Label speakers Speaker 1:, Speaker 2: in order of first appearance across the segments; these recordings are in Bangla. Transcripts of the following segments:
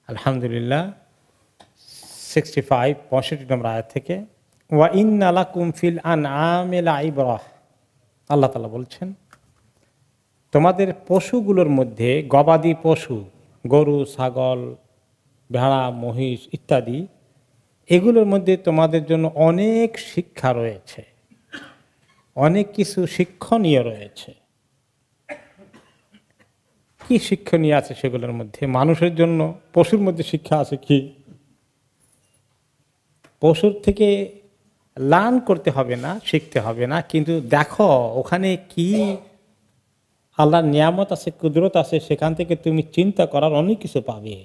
Speaker 1: আলহামদুলিল্লাহ 65 নম্বর আয়াত থেকে ওয়া ইন্না লাকুম ফিল আনআমি লাইবরাহ, আল্লাহ তাআলা বলছেন তোমাদের পশুগুলোর মধ্যে গবাদি পশু, গরু, ছাগল, ভেড়া, মহিষ ইত্যাদি, এগুলোর মধ্যে তোমাদের জন্য অনেক শিক্ষা রয়েছে, অনেক কিছু শিক্ষণীয় রয়েছে। কি শিক্ষণীয় আছে সেগুলোর মধ্যে? মানুষের জন্য পশুর মধ্যে শিক্ষা আছে কি? পশুর থেকে লার্ন করতে হবে না, শিখতে হবে না, কিন্তু দেখো ওখানে কি আল্লাহর নিয়ামত আছে, কুদরত আছে, সেখান থেকে তুমি চিন্তা করার অনেক কিছু পাবে।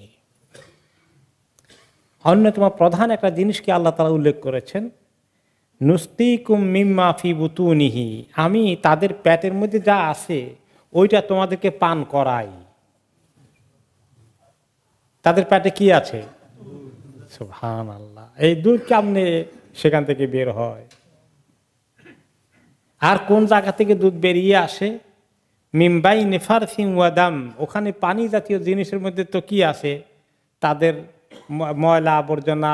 Speaker 1: অন্যতম প্রধান একটা জিনিসকে আল্লাহ তাআলা উল্লেখ করেছেন, নুসতিকুম মিম্মা ফি বুতুনিহি, আমি তাদের পেটের মধ্যে যা আছে ওইটা তোমাদেরকে পান করাই। তাদের পেটে কি আছে? সুবহানাল্লাহ। এই দুধ কেমনে সেখান থেকে বের হয়? আর কোন জায়গা থেকে দুধ বেরিয়ে আসে? মিমবাইনি ফারসিন ওয়া দাম, ওখানে পানি জাতীয় জিনিসের মধ্যে তো কি আছে? তাদের ময়লা আবর্জনা,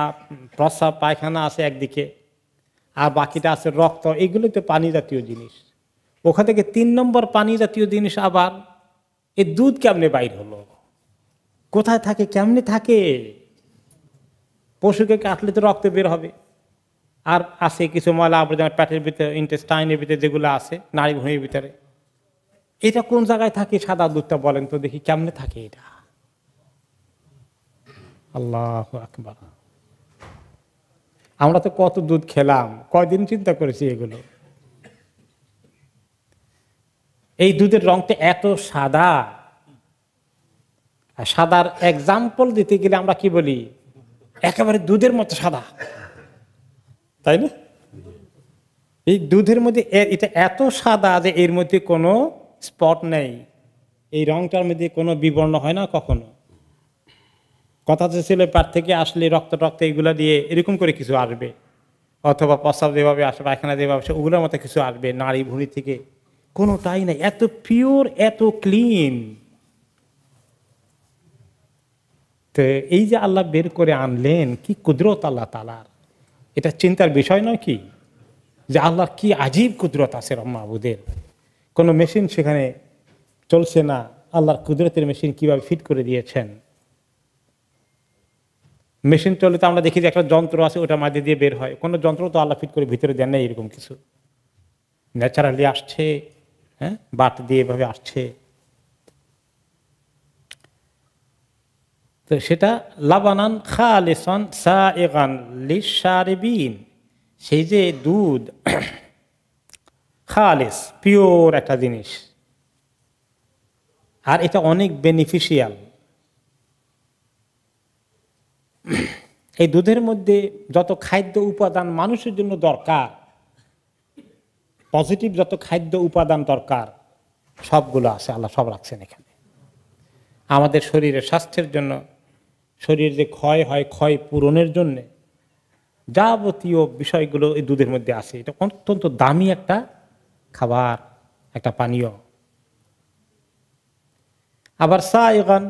Speaker 1: প্রস্রাব পায়খানা আছে একদিকে, আর বাকিটা আছে রক্ত। এগুলো তো পানি জাতীয় জিনিস। ওখান থেকে 3 নম্বর পানি জাতীয় জিনিস আবার এই দুধ কেমনে বাইর হলো? কোথায় থাকে, কেমনে থাকে? পশুকে কাটলে তো রক্ত বের হবে, আর আছে কিছু ময়লা আবর্জনা পেটের ভিতরে, ইন্টেস্টাইনের ভিতরে যেগুলো আছে, নাড়ি ভুঁড়ির ভিতরে। এটা কোন জায়গায় থাকে সাদা দুধটা? বলেন তো দেখি কেমনে থাকে এটা? আল্লাহু আকবার। আমরা তো কত দুধ খেলাম, কয়দিন চিন্তা করেছি এগুলো। এই দুধের রংটা এত সাদা, আর সাদার এক্সাম্পল দিতে গেলে আমরা কি বলি? একেবারে দুধের মতো সাদা, তাই না? এই দুধের মধ্যে এটা এত সাদা যে এর মধ্যে কোনো স্পট নেই, এই রংটার মধ্যে কোনো বিবর্ণ হয় না কখনো। কথা তো ছিল পাট থেকে আসলে রক্ত টক্ত এগুলো দিয়ে এরকম করে কিছু আসবে, অথবা প্রস্রাব যেভাবে আসে, পায়খানা যেভাবে আসে, ওগুলোর মতো কিছু আসবে, নাড়ি ভুঁড়ি থেকে। কোনোটাই নাই, এত পিওর, এত ক্লিন। তো এই যে আল্লাহ বের করে আনলেন, কি কুদরত আল্লাহ তাআলার! এটা চিন্তার বিষয় নয় কি? যে আল্লাহর কি আজীব কুদরত আছে মাবুদের। কোনো মেশিন সেখানে চলছে না, আল্লাহর কুদরতের মেশিন কিভাবে ফিট করে দিয়েছেন। মেশিন চলে তো আমরা দেখি যে একটা যন্ত্র আছে, ওটা মাঝে দিয়ে বের হয়। কোনো যন্ত্র তো আল্লাহ ফিট করে ভিতরে দেন না, এরকম কিছু ন্যাচারালি আসছে, হ্যাঁ, বাট দিয়ে এভাবে আসছে। তো সেটা লাবানান খালিসান সাইগান লিশারিবিন, সেই যে দুধ খালিস, পিওর একটা জিনিস, আর এটা অনেক বেনিফিশিয়াল। এই দুধের মধ্যে যত খাদ্য উপাদান মানুষের জন্য দরকার, পজিটিভ যত খাদ্য উপাদান দরকার, সবগুলো আছে, আল্লাহ সব রাখছেন এখানে। আমাদের শরীরের স্বাস্থ্যের জন্য, শরীর যে ক্ষয় হয়, ক্ষয় পূরণের জন্য যাবতীয় বিষয়গুলো এই দুধের মধ্যে আছে। এটা অত্যন্ত দামি একটা খাবার, একটা পানীয়। আবার সাইগান,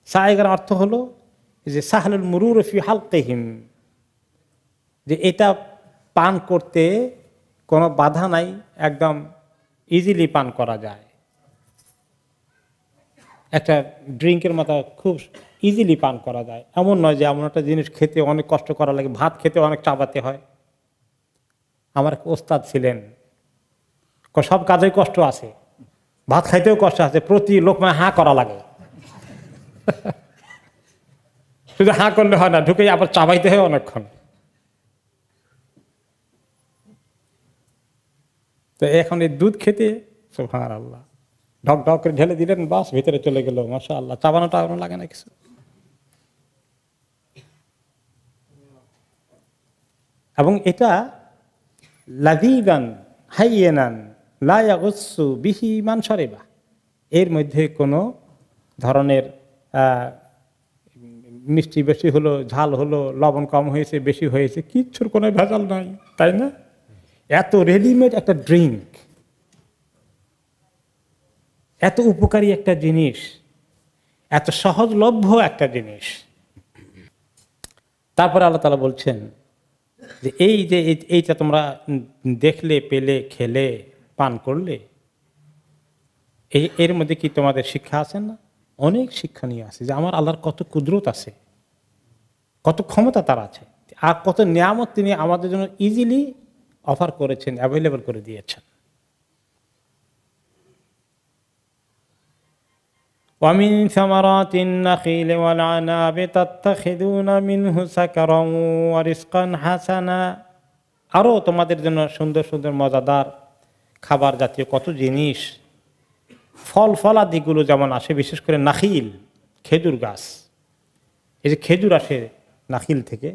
Speaker 1: সাইগান অর্থ হলো যে সাহলুল মুরুর ফি হালকিহিম, যে এটা পান করতে কোনো বাধা নাই, একদম ইজিলি পান করা যায়। একটা ড্রিঙ্কের মতো খুব ইজিলি পান করা যায়, এমন নয় যে এমন একটা জিনিস খেতে অনেক কষ্ট করা লাগে, ভাত খেতে অনেক চাবাতে হয়। আমার এক ওস্তাদ ছিলেন, সব কাজেই কষ্ট আছে, ভাত খাইতেও কষ্ট আছে, প্রতি লোকমায় হাঁ করা লাগে। শুধু হাঁ করলে হয় না, ঢুকে আবার চাবাইতে হয় অনেকক্ষণ। তো এখন এই দুধ খেতে সুবহানাল্লাহ, ঢক ঢক করে ঢেলে দিলেন, বাস ভিতরে চলে গেল, মাশাআল্লাহ। চাবানোটা লাগে না কিছু। এবং এটা লাযীবান হাইয়ানান লা ইয়াগুসসু বিহি মান শারিবা, এর মধ্যে কোনো ধরনের মিষ্টি বেশি হলো, ঝাল হলো, লবণ কম হয়েছে, বেশি হয়েছে, কিচ্ছুর কোনো ভেজাল নাই, তাই না? এত রেডিমেড একটা ড্রিঙ্ক, এত উপকারী একটা জিনিস, এত সহজলভ্য একটা জিনিস। তারপরে আল্লাহ তাআলা বলছেন যে এইটা তোমরা দেখলে, পেলে, খেলে, পান করলে, এর মধ্যে কি তোমাদের শিক্ষা আছে না? অনেক শিক্ষণীয় আছে যে আমার আল্লাহর কত কুদরত আছে, কত ক্ষমতা তার আছে, আর কত নিয়ামত তিনি আমাদের জন্য ইজিলি অফার করেছেন, অ্যাভেলেবল করে দিয়েছেন। وَمِن ثَمَرَاتِ النَّخِيلِ وَالْأَعْنَابِ تَتَّخِذُونَ مِنْهُ سَكَرًا وَرِزْقًا حَسَنًا। আরও তোমাদের জন্য সুন্দর সুন্দর মজাদার খাবার জাতীয় কত জিনিস, ফল ফলাদিগুলো যেমন আসে, বিশেষ করে নাখিল, খেজুর গাছ। এই যে খেজুর আসে নাখিল থেকে,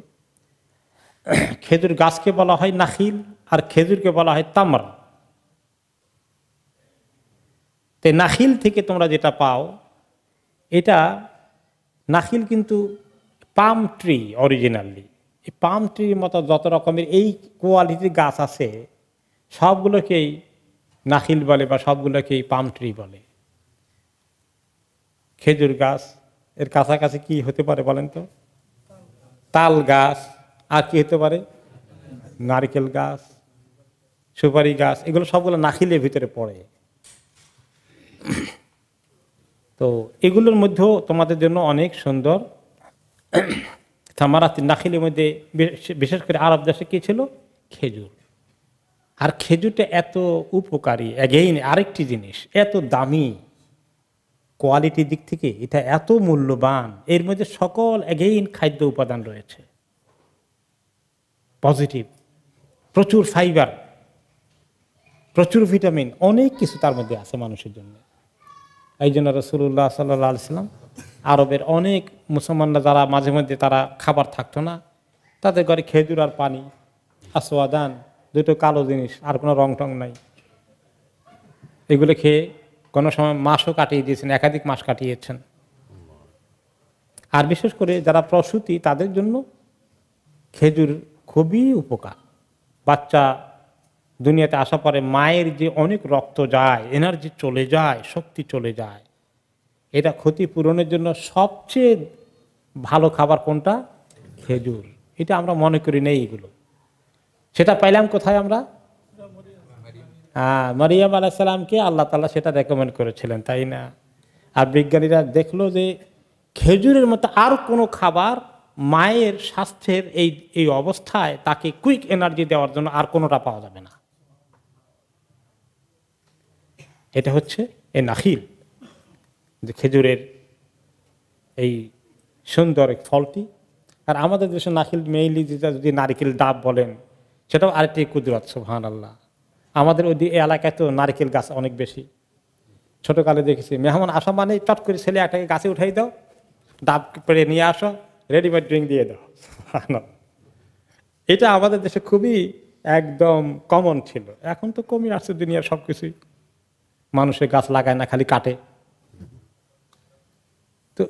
Speaker 1: খেজুর গাছকে বলা হয় নাখিল, আর খেজুরকে বলা হয় তামর। তো নাখিল থেকে তোমরা যেটা পাও, এটা নাখিল কিন্তু পাম ট্রি অরিজিনালি। এই পাম ট্রির মতো যত রকমের এই কোয়ালিটির গাছ আছে সবগুলোকেই নাখিল বলে, বা সবগুলোকেই পাম ট্রি বলে। খেজুর গাছ এর কাছাকাছি কি হতে পারে বলেন তো? তাল গাছ, আর কি হতে পারে? নারকেল গাছ, সুপারি গাছ, এগুলো সবগুলো নাখিলের ভিতরে পড়ে। তো এগুলোর মধ্যেও তোমাদের জন্য অনেক সুন্দর থামারাত নাখিলের মধ্যে, বিশেষ করে আরব দেশে কি ছিল? খেজুর। আর খেজুরটা এত উপকারী, অ্যাগেইন আরেকটি জিনিস, এত দামি, কোয়ালিটির দিক থেকে এটা এত মূল্যবান, এর মধ্যে সকল অ্যাগেইন খাদ্য উপাদান রয়েছে, পজিটিভ, প্রচুর ফাইবার, প্রচুর ভিটামিন, অনেক কিছু তার মধ্যে আছে মানুষের জন্য। এই জন্য রাসূলুল্লাহ সাল্লাল্লাহু আলাইহি ওয়াসাল্লাম আরবের অনেক মুসলমানরা যারা মাঝে মধ্যে তারা খাবার থাকতো না, তাদের ঘরে খেজুর আর পানি, আসওয়াদান, দুটো কালো জিনিস, আর কোনো রং টং নাই, এগুলো খেয়ে কোনো সময় মাসও কাটিয়ে দিয়েছেন, একাধিক মাস কাটিয়েছেন। আর বিশেষ করে যারা প্রসূতি তাদের জন্য খেজুর খুবই উপকার। বাচ্চা দুনিয়াতে আসা পরে মায়ের যে অনেক রক্ত যায়, এনার্জি চলে যায়, শক্তি চলে যায়, এটা ক্ষতিপূরণের জন্য সবচেয়ে ভালো খাবার কোনটা? খেজুর। এটা আমরা মনে করি নেই এগুলো, সেটা পাইলাম কোথায় আমরা? মারিয়াম আলাইহিস সালামকে আল্লাহ তাআলা সেটা রেকমেন্ড করেছিলেন, তাই না? আর বিজ্ঞানীরা দেখলো যে খেজুরের মতো আর কোনো খাবার মায়ের স্বাস্থ্যের এই অবস্থায় তাকে কুইক এনার্জি দেওয়ার জন্য আর কোনোটা পাওয়া যাবে না। এটা হচ্ছে এই নাখিল, যে খেজুরের এই সুন্দর ফলটি। আর আমাদের দেশে নাখিল মেইনলি যেটা, যদি নারিকেল ডাব বলেন, সেটাও আরেকটি কুদরত, সুবহানাল্লাহ। আমাদের ওই এলাকায় তো নারিকেল গাছ অনেক বেশি। ছোটকালে দেখেছি, মেহমান আসা মানে চট করে ছেলে একটাকে গাছে উঠাই দাও, ডাব পেড়ে নিয়ে আসো, রেডিমেড ড্রিঙ্ক দিয়ে দাও। এটা আমাদের দেশে খুবই একদম কমন ছিল। এখন তো কমই আসছে দুনিয়ার সবকিছুই, মানুষের গাছ লাগায় না, খালি কাটে। তো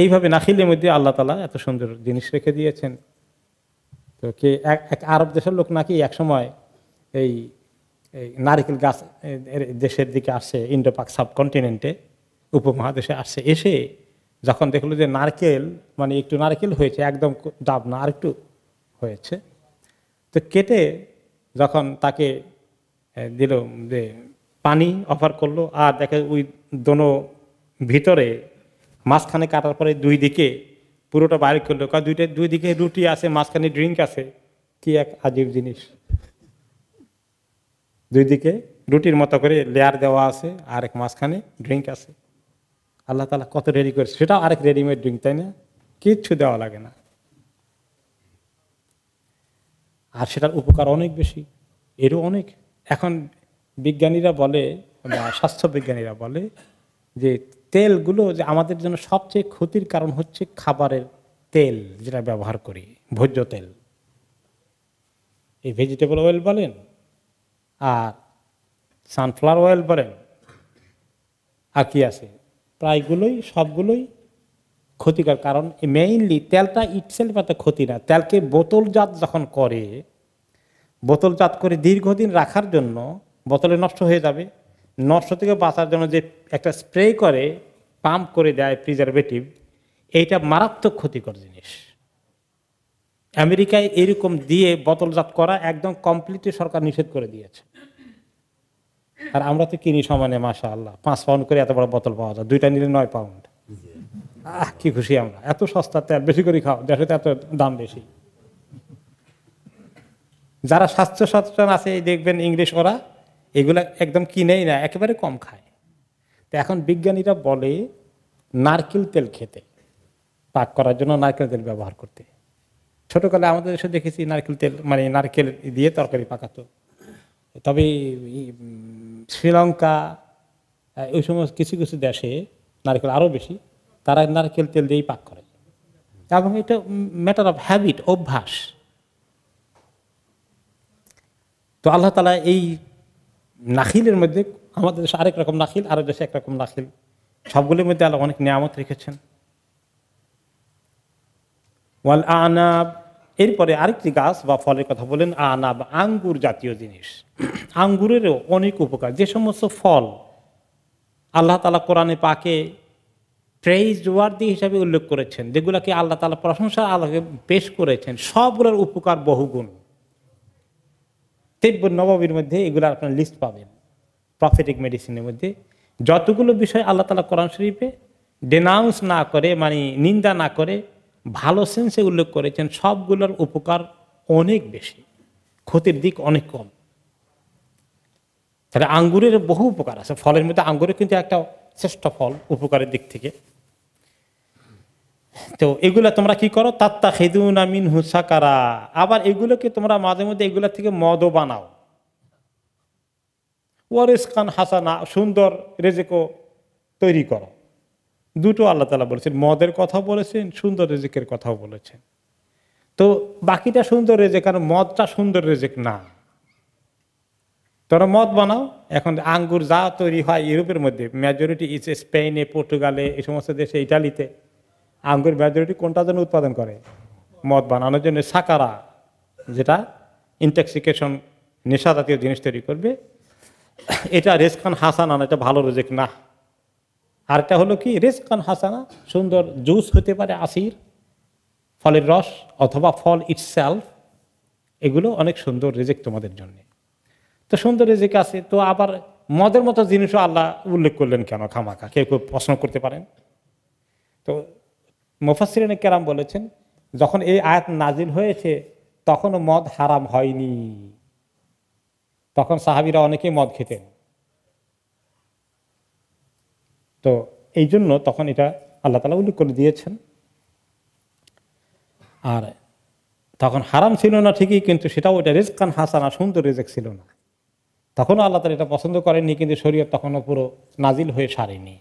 Speaker 1: এইভাবে নাখিলের মধ্যে আল্লাহ তাআলা এত সুন্দর জিনিস রেখে দিয়েছেন। তো কে এক আরব দেশের লোক নাকি একসময় এই নারিকেল গাছ দেশের দিকে আসছে, ইন্ডো পাক সাবকন্টিনেন্টে, উপমহাদেশে আসছে, এসে যখন দেখলো যে নারকেল মানে একটু নারকেল হয়েছে, একদম ডাব না, আরেকটু হয়েছে, তো কেটে যখন তাকে দিল যে পানি অফার করলো, আর দেখে ওই দোনো ভিতরে মাঝখানে কাটার পরে দুই দিকে পুরোটা বাইরে করলো, দুই দিকে রুটি আছে, মাঝখানে ড্রিঙ্ক আছে। কি এক আজীব জিনিস, দুই দিকে রুটির মতো করে লেয়ার দেওয়া আছে, আর এক মাঝখানে ড্রিঙ্ক আছে। আল্লাহ তাআলা কত রেডি করেছে, সেটাও আরেক রেডিমেড ড্রিঙ্ক, তাই না? কিচ্ছু দেওয়া লাগে না, আর সেটার উপকার অনেক বেশি, এরও অনেক। এখন বিজ্ঞানীরা বলে, বা স্বাস্থ্য বিজ্ঞানীরা বলে, যে তেলগুলো যে আমাদের জন্য সবচেয়ে ক্ষতির কারণ হচ্ছে খাবারের তেল যেটা ব্যবহার করি, ভোজ্য তেল, এই ভেজিটেবল অয়েল বলেন আর সানফ্লাওয়ার অয়েল বলেন, আর কি আছে, প্রায়গুলোই সবগুলোই ক্ষতিকর। কারণ মেইনলি তেলটা ইটসেলফ এত ক্ষতি না, তেলকে বোতলজাত যখন করে, বোতলজাত করে দীর্ঘদিন রাখার জন্য বোতলে নষ্ট হয়ে যাবে, নষ্ট থেকে বাঁচার জন্য যে একটা স্প্রে করে, পাম্প করে দেয় প্রিজারভেটিভ, এইটা মারাত্মক ক্ষতিকর জিনিস। আমেরিকায় এরকম দিয়ে বোতলজাত করা একদম কমপ্লিটলি সরকার নিষেধ করে দিয়েছে। আর আমরা তো কিনি সমানে, মাশাআল্লাহ, 5 পাউন্ড করে এত বড় বোতল পাওয়া যায়, 2টা নিলে 9 পাউন্ড। কি খুশি আমরা, এত সস্তা তেল, বেশি করে খাও, দেশে তো এত দাম বেশি। যারা স্বাস্থ্য সচেতন আছে দেখবেন ইংলিশ, ওরা এগুলা একদম কিনেই না, একেবারে কম খায়। তো এখন বিজ্ঞানীরা বলে নারকেল তেল খেতে, পাক করার জন্য নারকেল তেল ব্যবহার করতে। ছোটকালে আমাদের দেশে দেখেছি নারকেল তেল, মানে নারকেল দিয়ে তরকারি পাকাতো। তবে শ্রীলঙ্কা, ওই সমস্ত কিছু কিছু দেশে নারকেল আরো বেশি, তারা নারকেল তেল দিয়েই পাক করে, এবং এটা ম্যাটার অফ হ্যাবিট, অভ্যাস। তো আল্লাহ তাআলা এই নাখিলের মধ্যে, আমাদের দেশে আরেক রকম নাখিল, আরো দেশে একরকম নাখিল, সবগুলোর মধ্যে আল্লাহ অনেক নিয়ামত রেখেছেন। ওয়াল আনাব, এরপরে আরেকটি গাছ বা ফলের কথা বলেন, আনাব, আঙ্গুর জাতীয় জিনিস। আঙ্গুরেরও অনেক উপকার। যে সমস্ত ফল আল্লাহ তাআলা কোরআনে পাকে প্রেইজ ওয়ার্দি হিসাবে উল্লেখ করেছেন, যেগুলোকে আল্লাহ তাআলা প্রশংসা আল্লাহকে পেশ করেছেন, সবগুলোর উপকার বহুগুণ। তিব্বত নববীর মধ্যে এগুলো আপনার লিস্ট পাবেন। প্রফেটিক মেডিসিনের মধ্যে যতগুলো বিষয় আল্লাহ তাআলা কোরআন শরীফে ডেনাউন্স না করে, মানে নিন্দা না করে, ভালো সেন্সে উল্লেখ করেছেন, সবগুলোর উপকার অনেক বেশি, ক্ষতির দিক অনেক কম। তাহলে আঙ্গুরের বহু উপকার আছে। ফলের মধ্যে আঙ্গুরের কিন্তু একটা শ্রেষ্ঠ ফল উপকারের দিক থেকে। তো এগুলা তোমরা কি করো, তাত্তাখিযুনা মিনহু সাকারা, আবার এগুলোকে তোমরা মাঝে মধ্যে এগুলা থেকে মদও বানাও। ওয়া রিজকান হাসানা, সুন্দর রিজকও তৈরি করো। দুটো আল্লাহ তাআলা বলেছেন, মদের কথা বলেছেন, সুন্দর রিজকের কথাও বলেছেন। তো বাকিটা সুন্দর রিজক, কারণ মদটা সুন্দর রিজক না। তোমরা মদ বানাও। এখন আঙ্গুর যা তৈরি হয় ইউরোপের মধ্যে, মেজরিটি স্পেনে, পর্তুগালে, এই সমস্ত দেশে, ইটালিতে আঙ্গুর মেজরিটি কোনটার জন্য উৎপাদন করে? মদ বানানোর জন্য। সাকারা, যেটা ইনটক্সিকেশন, নেশা জাতীয় জিনিস তৈরি করবে, এটা রিজকান হাসানা, এটা ভালো রিজক না। আর এটা হলো কি, রিজকান হাসানা, সুন্দর জুস হতে পারে, আসির, ফলের রস, অথবা ফল ইটসেলফ, এগুলো অনেক সুন্দর রিজক তোমাদের জন্য। তো সুন্দর রিজক আছে, তো আবার মদের মতো জিনিসও আল্লাহ উল্লেখ করলেন কেন খামাখা? কেউ কেউ প্রশ্ন করতে পারেন। তো মুফাসসিরিনে কেরাম বলেছেন, যখন এই আয়াত নাজিল হয়েছে তখনও মদ হারাম হয়নি, তখন সাহাবীরা অনেকেই মদ খেতেন। তো এই জন্য তখন এটা আল্লাহ তাআলা উল্লেখ করে দিয়েছেন। আর তখন হারাম ছিল না ঠিকই, কিন্তু সেটাও এটা রিজকান হাসানা, সুন্দর রিজক ছিল না। তখনও আল্লাহ তাআলা এটা পছন্দ করেননি, কিন্তু শরীয়ত তখনও পুরো নাজিল হয়ে সারেনি।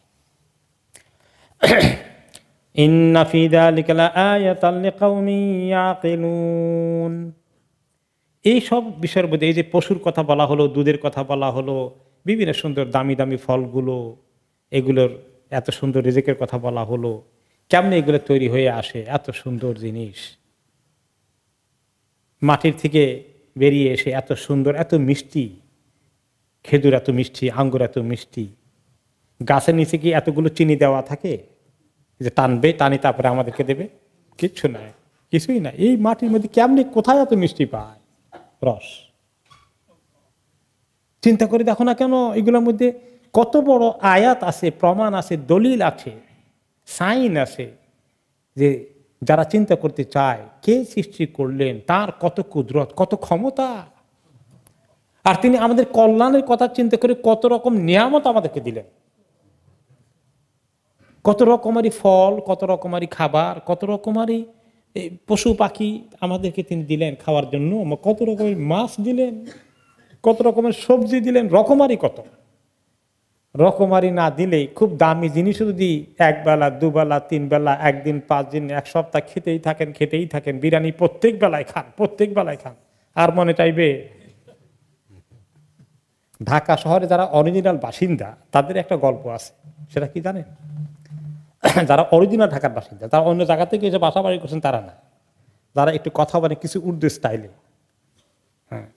Speaker 1: ইন্না ফি যালিকা লাআয়াতান লিকাওমিন ইয়াকিলুন। এই সব বিষয়ের মধ্যে, এই যে পশুর কথা বলা হলো, দুধের কথা বলা হলো, বিভিন্ন সুন্দর দামি দামি ফলগুলো, এগুলোর এত সুন্দর রিজেকের কথা বলা হলো, কেমনে এগুলো তৈরি হয়ে আসে, এত সুন্দর জিনিস মাটির থেকে বেরিয়ে এসে এত সুন্দর, এত মিষ্টি, খেজুর এত মিষ্টি, আঙ্গুর এত মিষ্টি। গাছের নিচে কি এতগুলো চিনি দেওয়া থাকে যে টানবে, টানি তারপরে আমাদেরকে দেবে? কিচ্ছু নাই, কিছুই না। এই মাটির মধ্যে কেমনি, কোথায় এত মিষ্টি পায় রস? চিন্তা করে দেখো না কেন, এগুলোর মধ্যে কত বড় আয়াত আছে, প্রমাণ আছে, দলিল আছে, সাইন আছে, যে যারা চিন্তা করতে চায় কে সৃষ্টি করলেন, তার কত কুদরত, কত ক্ষমতা, আর তিনি আমাদের কল্যাণের কথা চিন্তা করে কত রকম নিয়ামত আমাদেরকে দিলেন, কত রকমারি ফল, কত রকমারি খাবার, কত রকমারি পশু পাখি আমাদেরকে তিনি দিলেন খাওয়ার জন্য, কত রকমের মাছ দিলেন, কত রকমের সবজি দিলেন, রকমারি কত। রকমারি না দিলেই খুব দামি জিনিস যদি একবেলা, দুবেলা, 3 বেলা, 1 দিন, 5 দিন, 1 সপ্তাহ খেতেই থাকেন, বিরিয়ানি প্রত্যেক বেলায় খান, আর মনে চাইবে। ঢাকা শহরে যারা অরিজিনাল বাসিন্দা তাদের একটা গল্প আছে, সেটা কি জানেন? যারা অরিজিনাল ঢাকার বাসিন্দা, তারা অন্য জায়গা থেকে এসে বাসা বাড়ি করছেন, তারা না, যারা একটু কথা বলে কিছু উর্দু স্টাইলে, হ্যাঁ,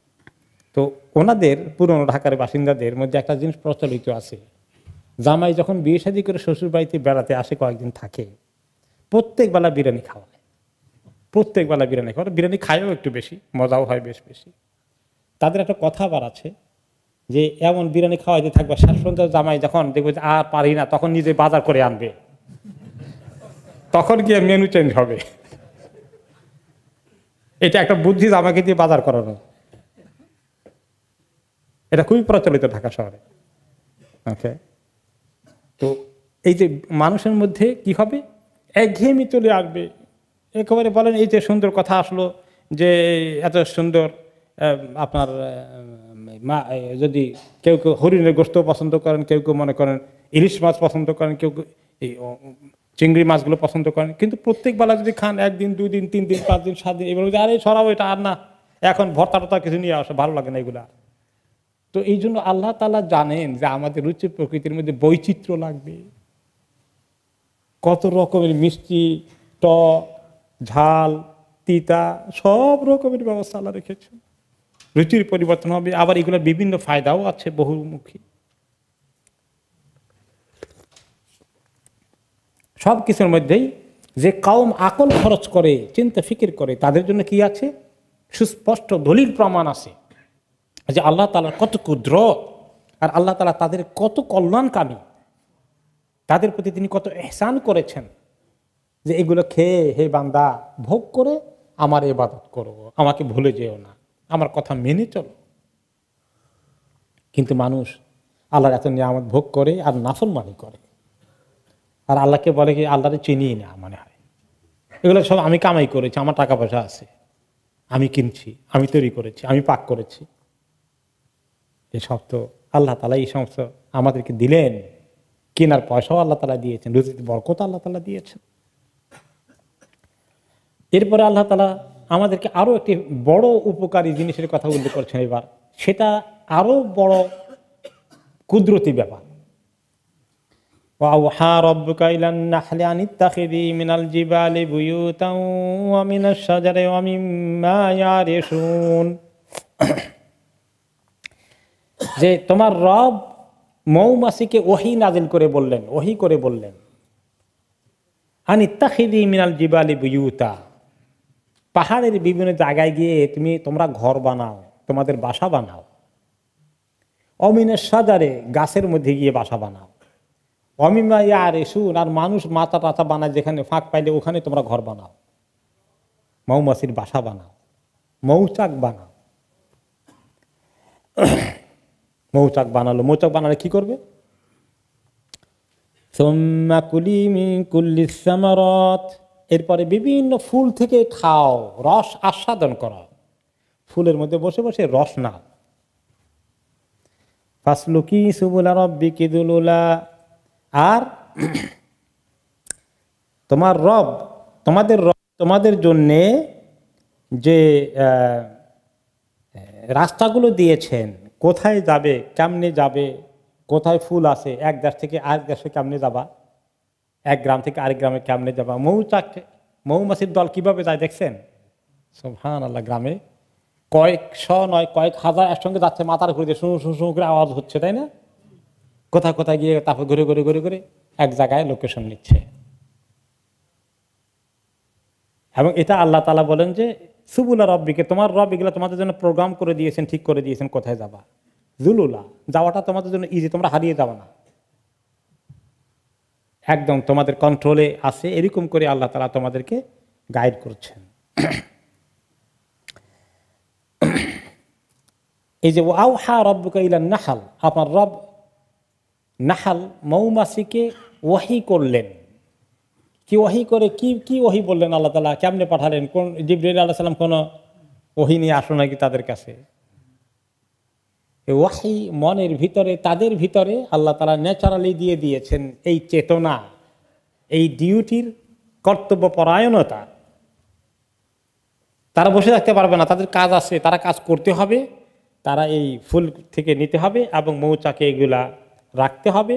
Speaker 1: তো ওনাদের পুরনো ঢাকার বাসিন্দাদের মধ্যে একটা জিনিস প্রচলিত আছে জামাই যখন বিয়ে শাদী করে শ্বশুর বাড়িতে বেড়াতে আসে, কয়েকদিন থাকে, প্রত্যেক বেলা বিরিয়ানি খাওয়ায়, প্রত্যেক বেলা বিরিয়ানি খাওয়া, বিরিয়ানি খায়ও একটু বেশি, মজাও হয় বেশ বেশি। তাদের একটা কথা আবার আছে যে এমন বিরিয়ানি খাওয়াইতে থাকবে, শেষ পর্যন্ত জামাই যখন দেখবে যে আর পারি না, তখন নিজে বাজার করে আনবে, তখন গিয়ে মেনু চেঞ্জ হবে। এটা একটা বুদ্ধি, জামাইকে দিয়ে বাজার করানো। এটা খুবই প্রচলিত ঢাকা শহরে। ওকে, তো এই যে মানুষের মধ্যে কি হবে, একঘেয়েমি চলে আসবে। একেবারে বলেন এই যে সুন্দর কথা আসলো যে এত সুন্দর আপনার যদি কেউ কেউ হরিণের গোশত পছন্দ করেন, কেউ কেউ মনে করেন ইলিশ মাছ পছন্দ করেন, কেউ কেউ এই চিংড়ি মাছগুলো পছন্দ করেন, কিন্তু প্রত্যেক বেলা যদি খান, 1 দিন 2 দিন 3 দিন 5 দিন 7 দিন, এবার আরে সরাবো এটা আর না, এখন ভর্তা টর্তা কিছু নিয়ে আসে, ভালো লাগে না এগুলা। তো এই জন্য আল্লাহ তাআলা জানেন যে আমাদের রুচি প্রকৃতির মধ্যে বৈচিত্র্য লাগবে, কত রকমের মিষ্টি, টক, ঝাল, তিতা, সব রকমের ব্যবস্থা আল্লাহ রেখেছেন। রুচির পরিবর্তন হবে, আবার এগুলোর বিভিন্ন ফায়দাও আছে বহুমুখী। সব কিছুর মধ্যেই যে কাউম আকল খরচ করে, চিন্তা ফিকির করে, তাদের জন্য কি আছে, সুস্পষ্ট দলিল প্রমাণ আছে যে আল্লাহ তাআলা কত ক্ষুদ্র, আর আল্লাহ তাআলা তাদের কত কল্যাণকামী, তাদের প্রতি তিনি কত ইহসান করেছেন, যে এগুলো খেয়ে হে বান্দা ভোগ করে আমার ইবাদত করো, আমাকে ভুলে যেও না, আমার কথা মেনে চলো। কিন্তু মানুষ আল্লাহর এত নিয়ামত ভোগ করে আর নাফরমানি করে, আর আল্লাহকে বলে কি আল্লাহরে চিনি না মনে হয়, এগুলো সব আমি কামাই করেছি, আমার টাকা পয়সা আছে, আমি কিনছি, আমি তৈরি করেছি, আমি পাক করেছি। এসব তো আল্লাহ তাআলা এই সমস্ত আমাদেরকে দিলেন, কেনার পয়সাও আল্লাহ তাআলা দিয়েছেন, রুজিতে বরকত আল্লাহ তাআলা দিয়েছেন। এরপরে আল্লাহ তাআলা আমাদেরকে আরো একটি বড় উপকারী জিনিসের কথা উল্লেখ করছেন এবার, সেটা আরো বড় কুদরতি ব্যাপার। ওয়াওহা রাব্বুকা ইলান নাহলি আন ইত্তাখিযি মিনাল জিবালি বুয়ুতান ওয়া মিনাশ শাজারি ওয়া মিম্মা ইয়ারিশুন, যে তোমার রব মৌমাছিকে ওহী নাজিল করে বললেন, ওহী করে বললেন, আন ইত্তাখিযি মিনাল জিবালি বুয়ুতা, পাহাড়ের বিভিন্ন জায়গায় গিয়ে তোমরা ঘর বানাও, তোমাদের বাসা বানাও। অমিনাশ শাজারে, গাছের মধ্যে গিয়ে বাসা বানাও। অমিম্মা ইয়ারিশুন, আর মানুষ মাথা টাথা বানায় যেখানে ফাঁক পাইলে ওখানে তোমরা ঘর বানাও, মৌমাছির বাসা বানাও, মৌচাক বানাও। মৌচাক বানালো, মৌচাক বানালে কি করবে, সুম্মা কুলি মিন কুল্লিস সামারাত, এরপরে বিভিন্ন ফুল থেকে খাও, রস আস্বাদন করো, ফুলের মধ্যে বসে বসে রস নাও। ফাসলুকি সুবুলা রাব্বিকি যুলুলা, আর তোমার রব তোমাদের জন্যে যে রাস্তাগুলো দিয়েছেন, কোথায় যাবে, কেমনে যাবে, কোথায় ফুল আছে, এক দেশ থেকে আরেক দেশে কেমনে যাবা, এক গ্রাম থেকে আরেক গ্রামে কেমনে যাবা। মৌমাছির দল কিভাবে যায় দেখছেন, সুবহানাল্লাহ, গ্রামে কয়েকশো নয় কয়েক হাজার একসঙ্গে যাচ্ছে, মাথার ঘুরে শু শু শু করে আওয়াজ হচ্ছে, তাই না, কোথায় কোথায় গিয়ে তারপর ঘুরে ঘুরে ঘুরে ঘুরে এক জায়গায় লোকেশন নিচ্ছে। এবং এটা আল্লাহ তাআলা বলেন যে সুবুলা রব্বিকে, তোমার রব এগুলো তোমাদের জন্য প্রোগ্রাম করে দিয়েছেন, ঠিক করে দিয়েছেন কোথায় যাবা। জুলুলা, যাওয়াটা তোমাদের জন্য ইজি, তোমরা হারিয়ে যাবে না, একদম তোমাদের কন্ট্রোলে আছে, এরকম করে আল্লাহ তাআলা তোমাদেরকে গাইড করছেন। এই যে ওয়াওহা রাব্বুকা ইলান নাহল, আপনার রব নাহাল মৌমাছিকে ওহী করলেন। কি ওহী করে, কি ওহী বললেন আল্লাহ তাআলা, কেমনে পাঠালেন, কোন জিবরাইল আলাইহিস সালাম কোন ওহী নিয়ে আসলো নাকি তাদের কাছে। ওহী মনের ভিতরে, তাদের ভিতরে আল্লাহ তাআলা ন্যাচারালি দিয়ে দিয়েছেন এই চেতনা, এই ডিউটির কর্তব্য পরায়ণতা। তারা বসে থাকতে পারবে না, তাদের কাজ আছে, তারা কাজ করতে হবে, তারা এই ফুল থেকে নিতে হবে এবং মৌচাকে এগুলা রাখতে হবে,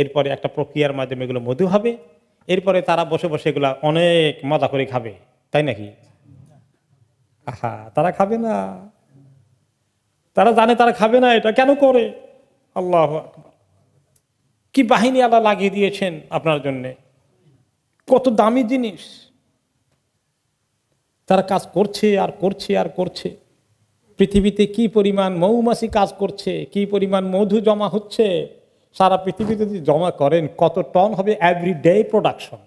Speaker 1: এরপরে একটা প্রক্রিয়ার মাধ্যমে এগুলো মধু হবে, এরপরে তারা বসে বসে এগুলা অনেক মজা করে খাবে, তাই নাকি? আহা, তারা খাবে না, তারা জানে তারা খাবে না, এটা কেন করে? আল্লাহু আকবার। কি বাহিনী আল্লাহ লাগিয়ে দিয়েছেন আপনার জন্যে, কত দামি জিনিস। তারা কাজ করছে আর করছে আর করছে। পৃথিবীতে কি পরিমাণ মৌমাছি কাজ করছে, কি পরিমাণ মধু জমা হচ্ছে, সারা পৃথিবীতে যদি জমা করেন কত টন হবে এভরিডে প্রোডাকশন।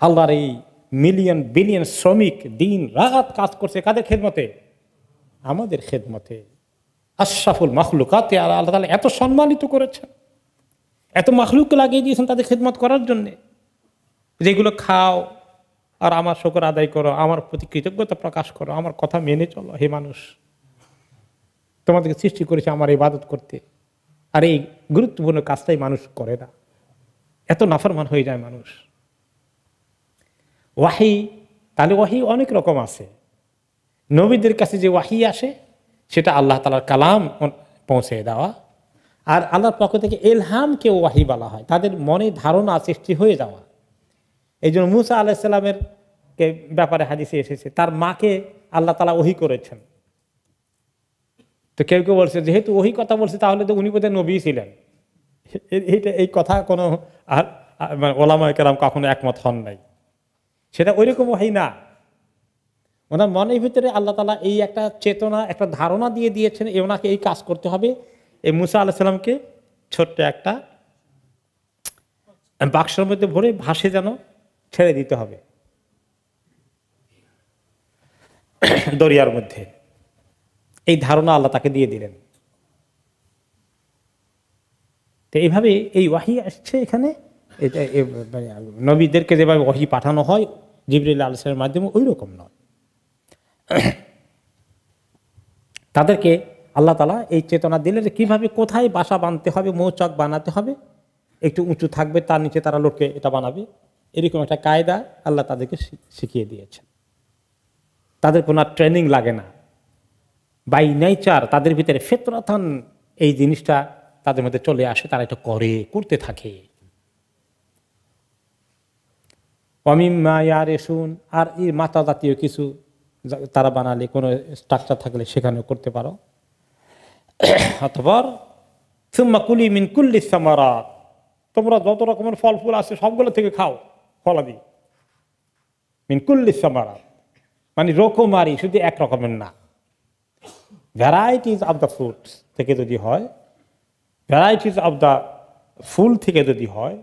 Speaker 1: আল্লাহর এই মিলিয়ন বিলিয়ন শ্রমিক দিন রাত কাজ করছে কাদের খেদমতে? আমাদের খেদমতে। আশরাফুল মাখলুকাতে আল্লাহ তাআলা এত সম্মানিত করেছেন, এত মাখলুক লাগিয়ে দিয়েছেন তাদের খেদমত করার জন্যে। যেগুলো খাও আর আমার শুকর আদায় করো, আমার প্রতি কৃতজ্ঞতা প্রকাশ করো, আমার কথা মেনে চলো। হে মানুষ, তোমাদেরকে সৃষ্টি করেছে আমার ইবাদত করতে, আর এই গুরুত্বপূর্ণ কাজটাই মানুষ করে না, এত নাফরমান হয়ে যায় মানুষ। ওয়াহি, তাহলে ওয়াহি অনেক রকম আছে। নবীদের কাছে যে ওয়াহি আসে সেটা আল্লাহ তাআলার কালাম পৌঁছে দেওয়া, আর আল্লাহর পক্ষ থেকে ইলহামকে ওয়াহি বলা হয়, তাদের মনে ধারণা সৃষ্টি হয়ে যাওয়া। এই জন্য মুসা আলাইহিস সালামের ব্যাপারে হাদিসে এসেছে তার মাকে আল্লাহ তাআলা ওহী করেছেন। তো কেউ কেউ বলছে যেহেতু ওহী কথা বলছে তাহলে তো উনি বোধহয় নবী ছিলেন। এই কথা কোনো ওলামায়ে কেরাম কখনো একমত হন নাই। সেটা ওইরকম ওহী না। ওনার মনের ভিতরে আল্লাহ তাআলা এই একটা চেতনা, একটা ধারণা দিয়ে দিয়েছেন ওনাকে এই কাজ করতে হবে। এই মুসা আলাইহিস সালামকে ছোট্ট একটা বাক্সের মধ্যে ভরে ভাসে যেন ছেড়ে দিতে হবে দরিয়ার মধ্যে। এই ধারণা আল্লাহ তাকে দিয়ে দিলেন। তো এইভাবে এই ওয়াহি আসছে এখানে। নবীদেরকে যেভাবে ওয়াহি পাঠানো হয় জিবরিল আলাইহিস সালামের মাধ্যমে, ওই রকম নয়। তাদেরকে আল্লাহ তাআলা এই চেতনা দিলেন যে কীভাবে কোথায় বাসা বাঁধতে হবে, মৌচাক বানাতে হবে, একটু উঁচু থাকবে তার নিচে তারা লোককে এটা বানাবে, এরকম একটা কায়দা আল্লাহ তাদেরকে শিখিয়ে দিয়েছেন। তাদের কোনো ট্রেনিং লাগে না, বাই নেচার তাদের ভিতরে ফিতরাতান এই জিনিসটা তাদের মধ্যে চলে আসে, তারা এটা করতে থাকে। অমিম্মা ইয়ারেসুন, আর এই মাতা জাতীয় কিছু তারা বানালে, কোনো স্ট্রাকচার থাকলে সেখানেও করতে পারো। অতঃপর সুম্মা কুলি মিন কুল্লি সামারাত, তোমরা যত রকমের ফল ফুল আছে সবগুলো থেকে খাও ফলাদি। মিন কুল্লি সামারাত মানে রকমারি, শুধু এক রকমের না, ভ্যারাইটিস অফ দ্য ফ্রুটস থেকে যদি হয়, ভ্যারাইটিস অফ দ্য ফুল থেকে যদি হয়,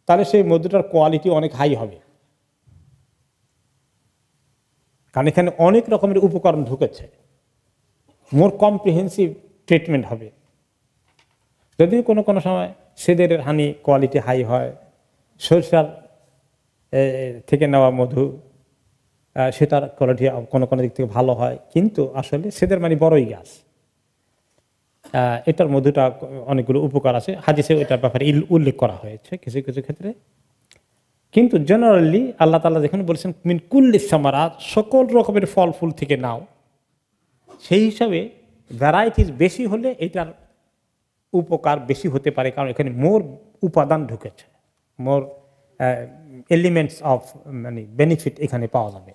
Speaker 1: তাহলে সেই মধুটার কোয়ালিটি অনেক হাই হবে। কারণ এখানে অনেক রকমের উপকরণ ঢুকেছে, মোর কম্প্রিহেন্সিভ ট্রিটমেন্ট হবে। যদি কোনো কোনো সময় সেদের হানি কোয়ালিটি হাই হয়, সরিষার থেকে নেওয়া মধু সেটার কোয়ালিটি কোনো কোনো দিক থেকে ভালো হয়, কিন্তু আসলে সেদের মানে বড়ই গাছ, এটার মধুটা অনেকগুলো উপকার আছে, হাদিসে এটার ব্যাপারে উল্লেখ করা হয়েছে কিছু কিছু ক্ষেত্রে। কিন্তু জেনারেলি আল্লাহ তাআলা যেখানে বলেছেন মিন কুল্লি সামারাত, সকল রকমের ফল ফুল থেকে নাও, সেই হিসাবে ভ্যারাইটিস বেশি হলে এটার উপকার বেশি হতে পারে, কারণ এখানে মোর উপাদান ঢুকেছে, মোর এলিমেন্টস অফ মানে বেনিফিট এখানে পাওয়া যাবে।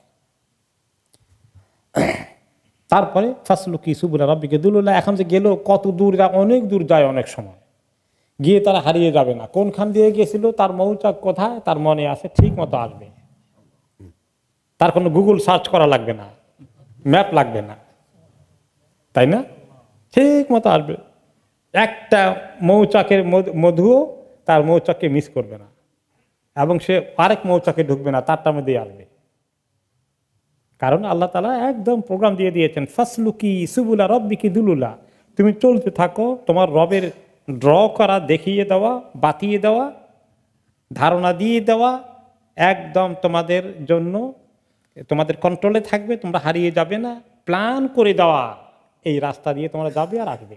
Speaker 1: তারপরে ফাসলুকি সুবুলা রাব্বিকা দুলুলা, এখন যে গেল কত দূর যায়, অনেক দূর যায়, অনেক সময় গিয়ে তারা হারিয়ে যাবে না। কোনখান দিয়ে গিয়েছিল, তার মৌচাক কোথায় তার মনে আছে, ঠিক মতো আসবে। তার কোনো গুগল সার্চ করা লাগবে না, ম্যাপ লাগবে না, তাই না? ঠিক মতো আসবে। একটা মৌচাকের মধুও তার মৌচাককে মিস করবে না, এবং সে আরেক মৌচাকে ঢুকবে না, তারটার মধ্যেই আসবে। কারণ আল্লাহ তাআলা একদম প্রোগ্রাম দিয়ে দিয়েছেন, ফাসলুকি সুবুলা রাব্বিকি দুলুলা, তুমি চলতে থাকো, তোমার রবের ড্র করা, দেখিয়ে দেওয়া, বাতিয়ে দেওয়া, ধারণা দিয়ে দেওয়া, একদম তোমাদের জন্য, তোমাদের কন্ট্রোলে থাকবে, তোমরা হারিয়ে যাবে না, প্ল্যান করে দেওয়া, এই রাস্তা দিয়ে তোমরা যাবে আর আসবে।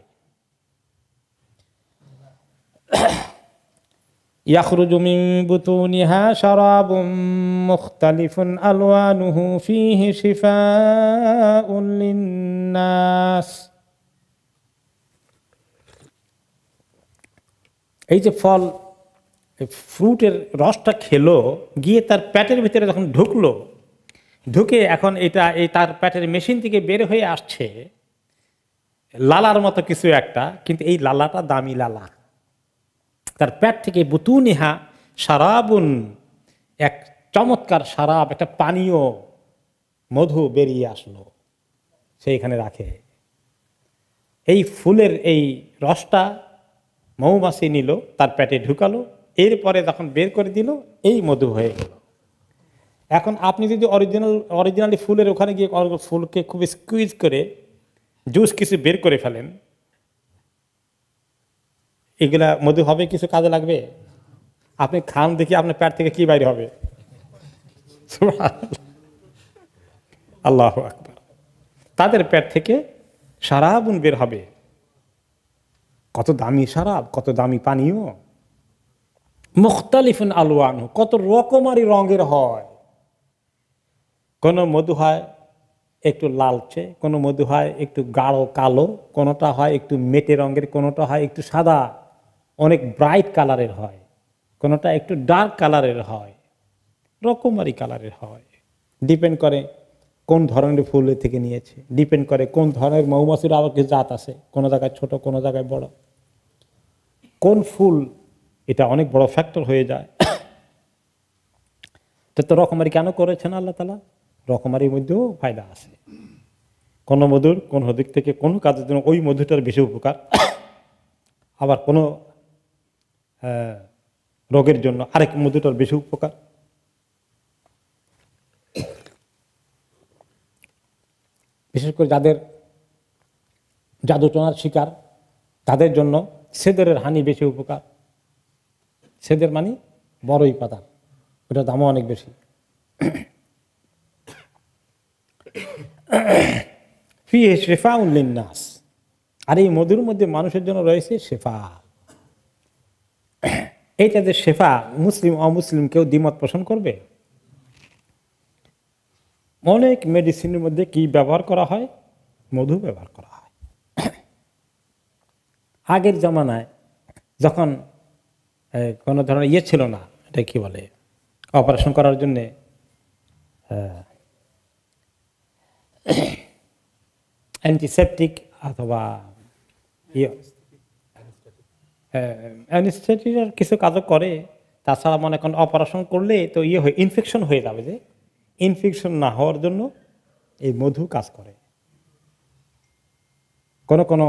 Speaker 1: ইয়াখরুজু মিন বুতুনিহা শারাবুম মুখতালিফুন আলওয়ানুহু ফীহি শিফাউন লিন্নাস। এই যে ফল, ফ্রুটের রসটা খেলো, গিয়ে তার পেটের ভিতরে যখন ঢুকলো, ঢুকে এখন এটা এই তার পেটের মেশিন থেকে বের হয়ে আসছে লালার মতো কিছু একটা, কিন্তু এই লালাটা দামি লালা, তার পেট থেকে বুতুনিহা শারাবুন, এক চমৎকার শারাব, একটা পানীয় মধু বেরিয়ে আসলো, সেইখানে রাখে। এই ফুলের এই রসটা মৌমাছি নিল, তার পেটে ঢুকালো, এরপরে যখন বের করে দিল এই মধু হয়ে গেল। এখন আপনি যদি অরিজিনালি ফুলের ওখানে গিয়ে ফুলকে খুব স্কুইজ করে জুস কিছু বের করে ফেলেন, এগুলা মধু হবে? কিছু কাজে লাগবে? আপনি খান দেখি আপনার পেট থেকে কি বাইরে হবে? আল্লাহু আকবার। তাদের পেট থেকে শারাবুন বের হবে। কত দামি শারাব, কত দামি পানীয়। মুখতালিফুন আলওয়ানহু, কত রকমারি রঙের হয়। কোন মধু হয় একটু লালচে, কোন মধু হয় একটু গাঢ় কালো, কোনটা হয় একটু মেটে রঙের, কোনটা হয় একটু সাদা, অনেক ব্রাইট কালারের হয়, কোনটা একটু ডার্ক কালারের হয়, রকমারি কালারের হয়। ডিপেন্ড করে কোন ধরনের ফুল থেকে নিয়েছে, ডিপেন্ড করে কোন ধরনের মৌমাছির আবার কিছু জাত আছে, কোনো জায়গায় ছোট কোনো জায়গায় বড়, কোন ফুল, এটা অনেক বড় ফ্যাক্টর হয়ে যায়। তো রকমারি কেন করেছেন আল্লাহ তাআলা? রকমারির মধ্যেও ফায়দা আছে। কোন মধুর কোন দিক থেকে কোন কাজের জন্য ওই মধুটার বেশি উপকার, আবার কোন রোগের জন্য আরেক মধুটার বেশি উপকার। বিশেষ করে যাদের জাদুটোনার শিকার, তাদের জন্য সেদেরের হানি বেশি উপকার। সেদের মানে বড়ই পাতা, ওটার দামও অনেক বেশি। ফিহে শিফাউন লিন্নাস, আর এই মধুর মধ্যে মানুষের জন্য রয়েছে শেফা। এইটা যে শেফা, মুসলিম অমুসলিম কেউ দ্বিমত পোষণ করবে? অনেক মেডিসিনের মধ্যে কি ব্যবহার করা হয়? মধু ব্যবহার করা হয়। আগের জামানায় যখন কোনো ধরনের ইয়ে ছিল না, এটা কি বলে, অপারেশন করার জন্যে অ্যান্টিসেপটিক অথবা অ্যানেস্থেটিকের কিছু কাজও করে। তাছাড়া মনে করেন অপারেশন করলে তো ইয়ে হয়ে ইনফেকশন হয়ে যাবে, যে ইনফেকশন না হওয়ার জন্য এই মধু কাজ করে। কোন কোন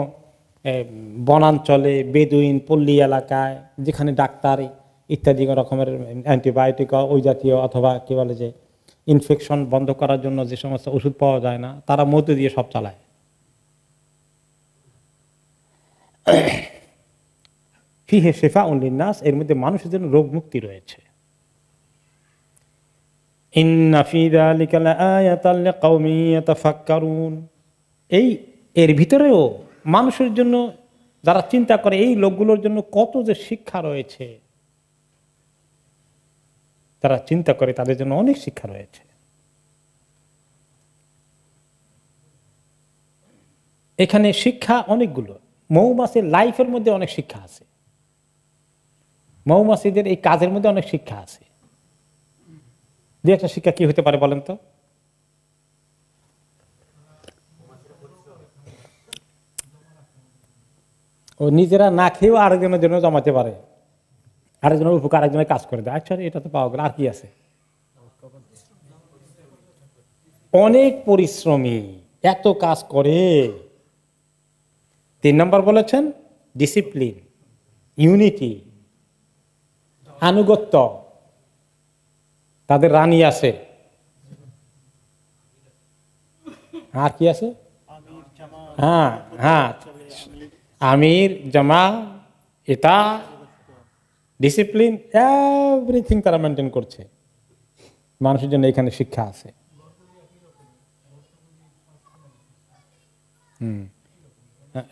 Speaker 1: বনাঞ্চলে, বেদুইন পল্লী এলাকায়, যেখানে ডাক্তার ইত্যাদি রকমের অ্যান্টিবায়োটিক ওই জাতীয় অথবা কি বলে যে ইনফেকশন বন্ধ করার জন্য যে সমস্ত ওষুধ পাওয়া যায় না, তারা মধু দিয়ে সব চালায়। ফিহে শিফাউন লিন্নাস, এর মধ্যে মানুষের জন্য রোগ মুক্তি রয়েছে। ইন্না ফি যালিকা লাআয়াতান লিকাওমিন ইয়াতাফাক্কারুন, এই এর ভিতরেও মানুষের জন্য যারা চিন্তা করে, এই লোকগুলোর জন্য কত যে শিক্ষা রয়েছে, তারা চিন্তা করে, তাদের জন্য অনেক শিক্ষা রয়েছে। এখানে শিক্ষা অনেকগুলো। মৌমাছির লাইফের মধ্যে অনেক শিক্ষা আছে, মৌমাছিদের এই কাজের মধ্যে অনেক শিক্ষা আছে। দু একটা শিক্ষা কি হতে পারে বলেন তো? ও নিজেরা না খেয়েও আরেকজনের জন্য জমাতে পারে, আরেকজনের উপকার আরেকজনের কাজ করে দেয়। আচ্ছা, এটা তো পাওয়া গেল। আর কি আছে? অনেক পরিশ্রমী, এত কাজ করে। 3 নম্বর বলেছেন ডিসিপ্লিন, ইউনিটি, আনুগত্য। তাদের রানী আছে, আর কি আছে? হ্যাঁ হ্যাঁ, আমির, জামা, এটা ডিসিপ্লিন, এভরিথিং তারা মেনটেন করছে। মানুষের জন্য এখানে শিক্ষা আছে।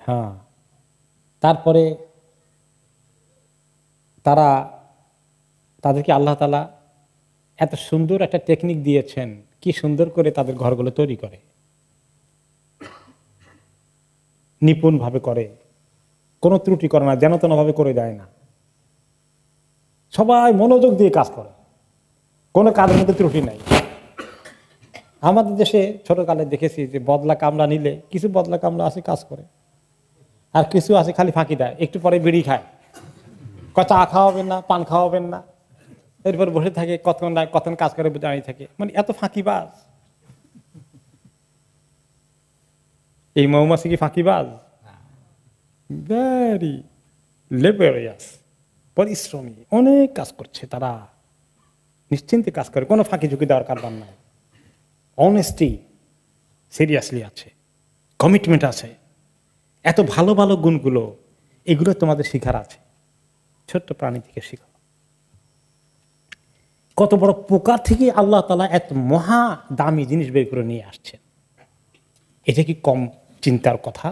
Speaker 1: হ্যাঁ, তারপরে তাদেরকে আল্লাহ তাআলা এত সুন্দর একটা টেকনিক দিয়েছেন, কি সুন্দর করে তাদের ঘরগুলো তৈরি করে, নিপুণ ভাবে করে, কোনো ত্রুটি করে না, যেন তেন ভাবে করে দেয় না। সবাই মনোযোগ দিয়ে কাজ করে, কোনো কাজের মধ্যে ত্রুটি নাই। আমাদের দেশে ছোটকালে দেখেছি যে বদলা কামলা নিলে, কিছু বদলা কামলা আছে কাজ করে, আর কিছু আছে খালি ফাঁকি দেয়, একটু পরে বিড়ি খায়, চা খাওয়াবেন না, পান খাওয়াবেন না, এরপর বসে থাকে কতক্ষণ কাজ করে দাঁড়িয়ে থাকে, মানে এত ফাঁকিবাজ। এই মৌমাছি কি ফাঁকিবাজ? ভেরি লেবারিয়াস, পরিশ্রমী, অনেক কাজ করছে তারা, নিশ্চিন্তে কাজ করে, কোনো ফাঁকি ঝুঁকি দেওয়ার কারবার নাই। অনেস্টি সিরিয়াসলি আছে, কমিটমেন্ট আছে। এত ভালো ভালো গুণগুলো, এগুলো তোমাদের শিখার আছে, ছোট্ট প্রাণী থেকে শিখো। কত বড় পোকা থেকে আল্লাহ তাআলা এত মহা দামি জিনিস বের করে নিয়ে আসছেন, এটা কি কম চিন্তার কথা?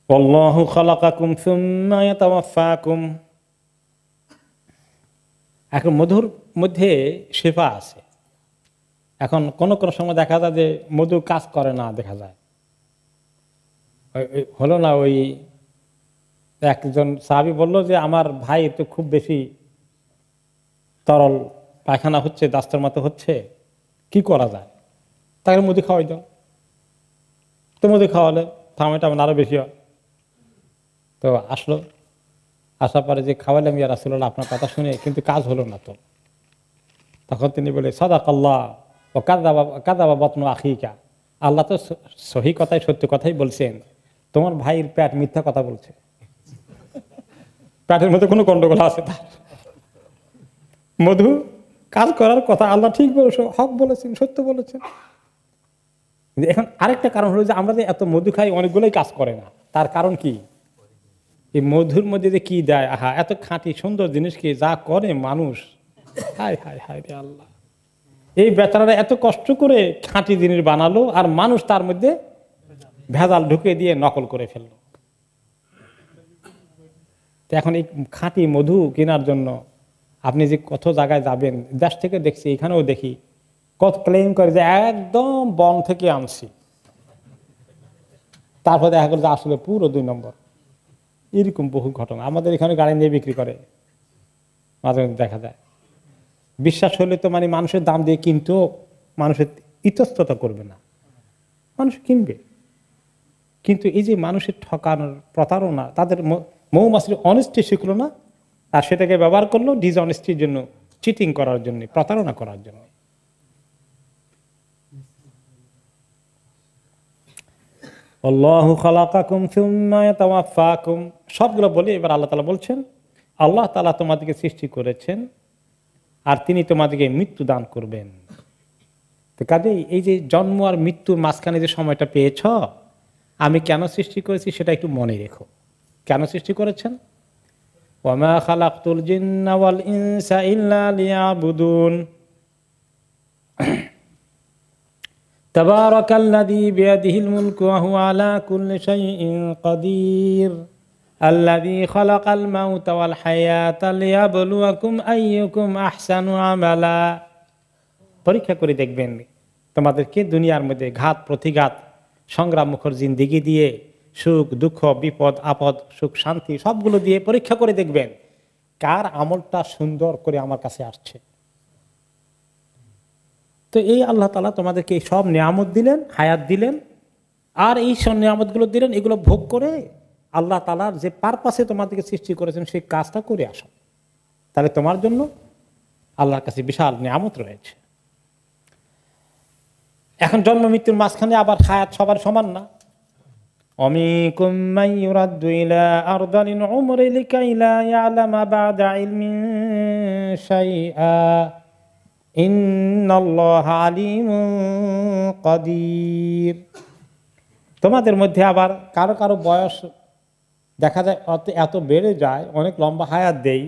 Speaker 1: আল্লাহু খালাকাকুম সুম্মা ইয়াতাওয়াফাকুম। এখন মধুর মধ্যে শেফা আছে। এখন কোন কোন সময় দেখা যায় যে মধু কাজ করে না, দেখা যায় হলো না। ওই একজন সাহাবী বলল যে আমার ভাই তো খুব বেশি তরল পায়খানা হচ্ছে, দাস্তের মতো হচ্ছে, কি করা যায়? তাকে মধু খাওয়াই দাও। তো মধু খাওয়ালে থামাটা আরো বেশি হয়। তো আসলো, আসার পরে যে খাওয়ালাম ইয়া রাসূলুল্লাহ আপনার কথা শুনে, কিন্তু কাজ হলো না। তো তখন তিনি বলে সাদাকাল্লাহ ও কাযাবা বাতনু আখিকা, আল্লাহ তো সহি কথাই, সত্য কথাই বলছেন, তোমার ভাইয়ের পেট মিথ্যা কথা বলছে, পেটের মধ্যে কোনো গন্ডগোল আছে তার। মধু কাজ করার কথা, আল্লাহ ঠিক বলেছ, হক বলেছেন, সত্য বলেছেন। এখন আরেকটা কারণ হলো যে আমরা যে এত মধু খাই, অনেকগুলোই কাজ করে না। তার কারণ কি? এই মধুর মধ্যে যে কি দেয়, আহা, এত খাঁটি সুন্দর জিনিস কি যা করে মানুষ, হায় হায় হায় রে আল্লাহ। এই বেচারারা এত কষ্ট করে খাঁটি জিনিস বানালো, আর মানুষ তার মধ্যে ভেজাল ঢুকে দিয়ে নকল করে ফেললো। তো এখন এই খাঁটি মধু কেনার জন্য আপনি যে কত জায়গায় যাবেন, দেশ থেকে দেখছি, এখানেও দেখি, কত ক্লেম করে যে একদম বন থেকে আনছি, তারপর দেখা গেল যে আসলে পুরো 2 নম্বর। এরকম বহু ঘটনা আমাদের এখানে গাড়ি নিয়ে বিক্রি করে, মাঝে মাঝে দেখা যায়। বিশ্বাস হলে তো মানে মানুষের দাম দিয়ে কিনতেও মানুষের ইতস্ততা করবে না, মানুষ কিনবে। কিন্তু এই যে মানুষের ঠকানোর প্রতারণা, তাদের মৌমাছির অনেস্টি শিখলো না, আর সেটাকে ব্যবহার করলো ডিসঅনেস্টির জন্য, চিটিং করার জন্য, প্রতারণা করার জন্য। আল্লাহু খালাকাকুম সুম্মা ইয়াতাওয়াফাকুম, সবগুলো বলে এবার আল্লাহ তাআলা বলছেন আল্লাহ তাআলা তোমাদেরকে সৃষ্টি করেছেন, আর তিনি তোমাদেরকে মৃত্যু দান করবেন। তো কাজেই এই যে জন্ম আর মৃত্যুর মাঝখানে যে সময়টা পেয়েছ, আমি কেন সৃষ্টি করেছি সেটা একটু মনে রেখো। কেন সৃষ্টি করেছেন? ওয়ামা খালাকতুল জিন্না ওয়াল ইনসা ইল্লা লিয়াবুদুন তাবারাকাল্লাযী বিয়াদিহিল মুলকু ওয়া হুয়া আলা কুল্লি শাইইন কাদির আল্লাযী খালাকাল মাউতা ওয়াল হায়াতা লিয়াবলুয়াকুম আইয়ুকুম আহসানু আমালা। পরীক্ষা করে দেখবেন তোমাদেরকে দুনিয়ার মধ্যে ঘাত প্রতিঘাত, সংগ্রাম মুখর জিন্দেগি দিয়ে, সুখ দুঃখ, বিপদ আপদ, সুখ শান্তি সবগুলো দিয়ে পরীক্ষা করে দেখবেন কার আমলটা সুন্দর করে আমার কাছে আসছে। তো এই আল্লাহ তাআলা তোমাদেরকে সব নিয়ামত দিলেন, হায়াত দিলেন, আর এই সব নিয়ামতগুলো দিলেন, এগুলো ভোগ করে আল্লাহ তাআলার যে পারপাসে তোমাদেরকে সৃষ্টি করেছেন সেই কাজটা করে আসো। তাহলে তোমার জন্য আল্লাহর কাছে বিশাল নিয়ামত রয়েছে। এখন জন্ম মৃত্যুর মাঝখানে আবার হায়াত সবার সমান না। অমিকুম মান ইউরাদ্দু ইলা আরদালিন উমরি লিকাই লা ইয়ালামা বা'দা ইলমিন শাইআ ইন্নাল্লাহা আলিমুন কাদির। তোমাদের মধ্যে আবার কারো কারো বয়স দেখা যায় এত বেড়ে যায়, অনেক লম্বা হায়াত দেই,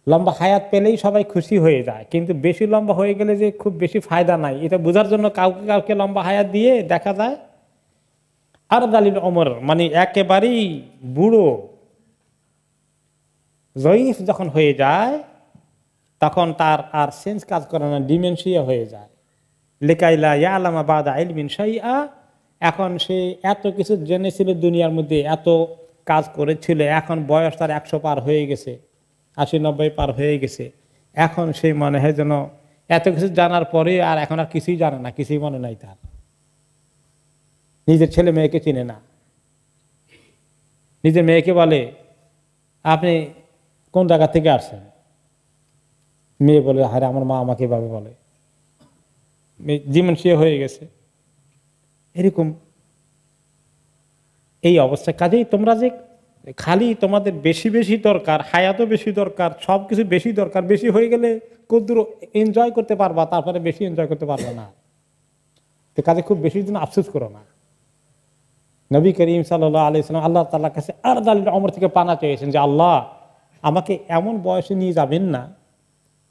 Speaker 1: লম্বা হায়াত পেলেই সবাই খুশি হয়ে যায়, কিন্তু বেশি লম্বা হয়ে গেলে যে খুব বেশি ফায়দা নাই, এটা বোঝার জন্য কাউকে কাউকে লম্বা হায়াত দিয়ে দেখা যায় আর দালিল ওমর, মানে একেবারেই বুড়ো জয়ীফ যখন হয়ে যায় তখন তার আর সেন্স কাজ করে না, ডিমেনশিয়া হয়ে যায়। লিকাইলা ইয়ালামা বাদা ইলমিন শাইআ, এখন সে এত কিছু জেনেছিল দুনিয়ার মধ্যে, এত কাজ করেছিল, এখন বয়স তার 100 পার হয়ে গেছে, 80-90 পার হয়ে গেছে, এখন সে মনে হয় যেন এত কিছু জানার পরে আর এখন আর কিছুই জানে না, কিছুই মনে নাই তার, নিজের ছেলে মেয়েকে চিনে না। নিজের মেয়েকে বলে আপনি কোন জায়গা থেকে আসছেন? মেয়ে বলে, আরে আমার মা আমাকে এভাবে বলে, জীবন সে হয়ে গেছে এরকম। এই অবস্থা। কাজেই তোমরা যে খালি তোমাদের বেশি বেশি দরকার, হায়াতও বেশি দরকার, সবকিছু বেশি দরকার, বেশি হয়ে গেলে কতদূর এনজয় করতে পারবা, তারপরে বেশি এনজয় করতে পারবা না। তো কাজে খুব বেশি দিন আফসোস করো না। নবী করিম সাল্লাল্লাহু আলাইহি ওয়াসাল্লাম আল্লাহ তাআলার কাছে আরযালিল উমর থেকে পানা চেয়েছেন যে আল্লাহ আমাকে এমন বয়সে নিয়ে যাবেন না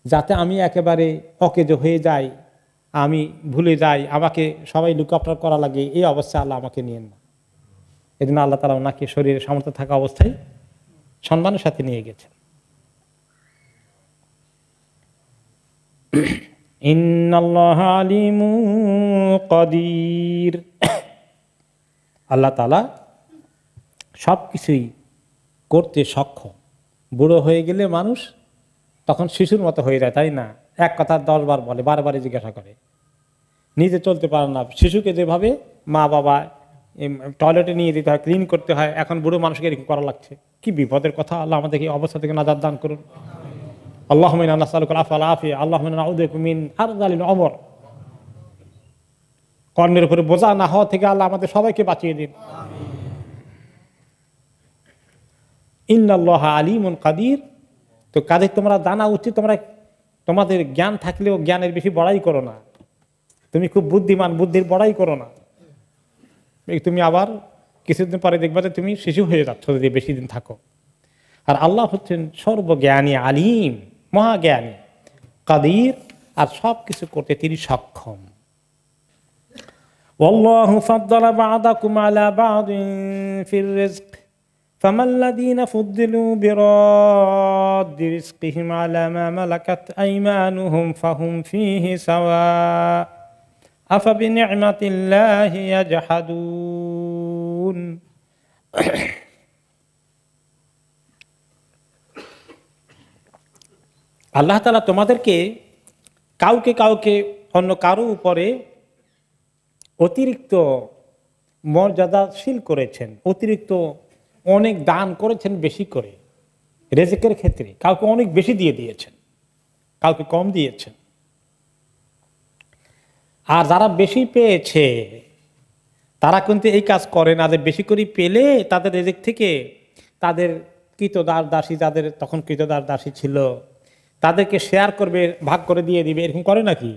Speaker 1: যাতে আমি একেবারে অকেজো হয়ে যাই, আমি ভুলে যাই, আমাকে সবাই লুক আফটার করা লাগে, এই অবস্থায় আল্লাহ আমাকে নিয়েন না। এই জন্য আল্লাহ তাআলা ওনাকে শরীরে সামর্থ্য থাকা অবস্থায় সম্মানের সাথে নিয়ে গেছেন। ইন্নাল্লাহা আলিমুন কাদির, আল্লাহ তাআলা সবকিছুই করতে সক্ষম। বুড়ো হয়ে গেলে মানুষ তখন শিশুর মতো হয়ে যায়, তাই না? এক কথা 10 বার বলে, বারবারই জিজ্ঞাসা করে, নিজে চলতে পারে না। শিশুকে যেভাবে মা বাবা টয়লেটে নিয়ে দিতে হয়, ক্লিন করতে হয়, এখন বুড়ো মানুষকে এরকম করা লাগছে। কি বিপদের কথা! আল্লাহ আমাদেরকে এই অবস্থা থেকে নাজাত দান করুন। আল্লাহুম্মা ইন্না নাসআলুকাল আফওয়া ওয়াল আফিয়া, আল্লাহুম্মা ইন্না নাউযু বিকা মিন আরযালিল উমর। কর্মের উপরে বোঝা না হওয়া থেকে আল্লাহ আমাদের সবাইকে বাঁচিয়ে দিন। ইন্নাল্লাহা আলিমুন কাদির। তো কাজে তোমরা জানা উচিত, তোমরা তোমাদের জ্ঞান থাকলেও জ্ঞানের বেশি বড়াই করো না। তুমি খুব বুদ্ধিমান, বুদ্ধির বড়াই করো না। তুমি আবার কিছুদিন পরে দেখবা যে তুমি শিশু হয়ে যাচ্ছ যদি বেশি দিন থাকো। আর আল্লাহ হচ্ছেন সর্বজ্ঞানী, আলিম, মহাজ্ঞানী, কাদির, আর সব কিছু করতে তিনি সক্ষম। ওয়াল্লাহু ফাদ্দালা বা'দাকুম আলা বা'দিন ফির রিজক ফামাল্লাযীনা ফুদ্দিলু বিরাদ্দি রিজকিহিম আলা মা মালাকাত আইমানুহুম ফাহুম ফীহি সাওয়া আফা বিনি'মাতিল্লাহি ইয়াজহাদুন। আল্লাহ তাআলা তোমাদেরকে কাউকে কাউকে অন্য কারো উপরে অতিরিক্ত মর্যাদাশীল করেছেন, অতিরিক্ত অনেক দান করেছেন, বেশি করে রিজকের ক্ষেত্রে কাউকে অনেক বেশি দিয়ে দিয়েছেন, কাউকে কম দিয়েছেন। আর যারা বেশি পেয়েছে তারা কিন্তু এই কাজ করে না যে বেশি করে পেলে তাদের রিজিক থেকে তাদের কৃতদাস দাসী, যাদের তখন কৃতদাস দাসী ছিল, তাদেরকে শেয়ার করবে, ভাগ করে দিয়ে দিবে, এরকম করে নাকি?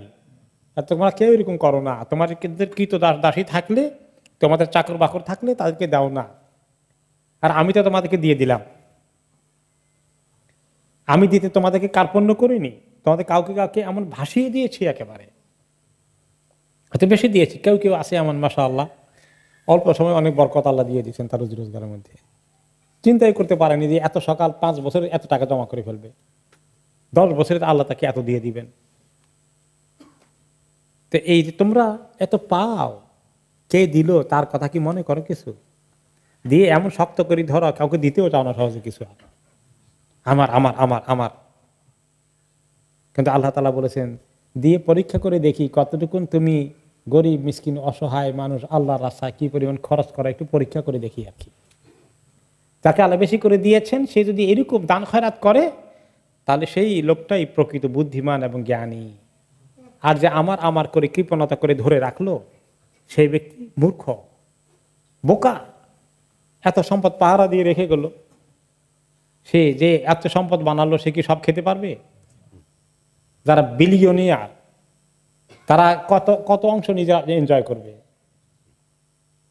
Speaker 1: আর তোমরা কেউ এরকম করো না। তোমাদের কৃতদাস দাসী থাকলে, তোমাদের চাকর বাকর থাকলে তাদেরকে দাও না। আর আমি তো তোমাদেরকে দিয়ে দিলাম, আমি দিতে তোমাদেরকে কার্পণ্য করিনি, তোমাদের কাউকে কাউকে এমন ভাসিয়ে দিয়েছি, একেবারে হয়তো বেশি দিয়েছি। কেউ কেউ আছে এমন, মাশাআল্লাহ, অল্প সময় অনেক বরকত আল্লাহ দিয়ে দিচ্ছেন তার রুজি রোজগারের মধ্যে। চিন্তাই করতে পারেনি যে এত সকাল 5 বছরে এত টাকা জমা করে ফেলবে, 10 বছরে আল্লাহ তাকে এত দিয়ে দিবেন। তো এই যে তোমরা এত পাও, কে দিল তার কথা কি মনে করো? কিছু দিয়ে এমন শক্ত করে ধরো, কাউকে দিতেও চাও না সহজে কিছু, আমার আমার আমার আমার। কিন্তু আল্লাহ তাআলা বলেছেন দিয়ে পরীক্ষা করে দেখি কতটুকুন তুমি গরিব, মিসকিন, অসহায় মানুষ আল্লাহর রাস্তায় কি পরিমাণ খরচ করা, একটু পরীক্ষা করে দেখি আর কি। যাকে আল্লাহ বেশি করে দিয়েছেন সে যদি এরকম দান খয়রাত করে, তাহলে সেই লোকটাই প্রকৃত বুদ্ধিমান এবং জ্ঞানী। আর যে আমার আমার করে কৃপণতা করে ধরে রাখলো, সেই ব্যক্তি মূর্খ, বোকা। এত সম্পদ পাহারা দিয়ে রেখে গেল, সে যে এত সম্পদ বানালো সে কি সব খেতে পারবে? যারা বিলিয়নিয়ার তারা কত কত অংশ নিজে এনজয় করবে?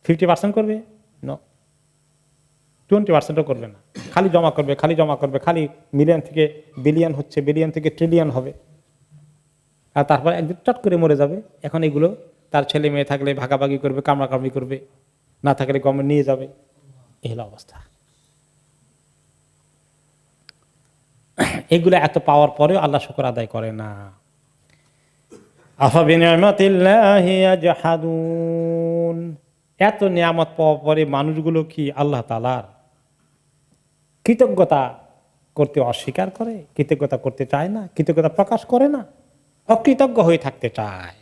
Speaker 1: 50% করবে? 20%ও করবে না। খালি জমা করবে, খালি জমা করবে, খালি মিলিয়ন থেকে বিলিয়ন হচ্ছে, বিলিয়ন থেকে ট্রিলিয়ন হবে। আর তারপর একদিন চট করে মরে যাবে। এখন এগুলো তার ছেলে মেয়ে থাকলে ভাগাভাগি করবে, কামড়াকামড়ি করবে, না থাকলে গভর্নমেন্ট নিয়ে যাবে। এই হলো অবস্থা। এগুলো এত পাওয়ার পরেও আল্লাহ শুকর আদায় করে না। আফা বিনিআমাতিল্লাহি ইয়াজহাদুন। এত নিয়ামত পাওয়ার পরে মানুষগুলো কি আল্লাহ তাআলার কৃতজ্ঞতা করতে অস্বীকার করে? কৃতজ্ঞতা করতে চায় না, কৃতজ্ঞতা প্রকাশ করে না, অকৃতজ্ঞ হয়ে থাকতে চায়।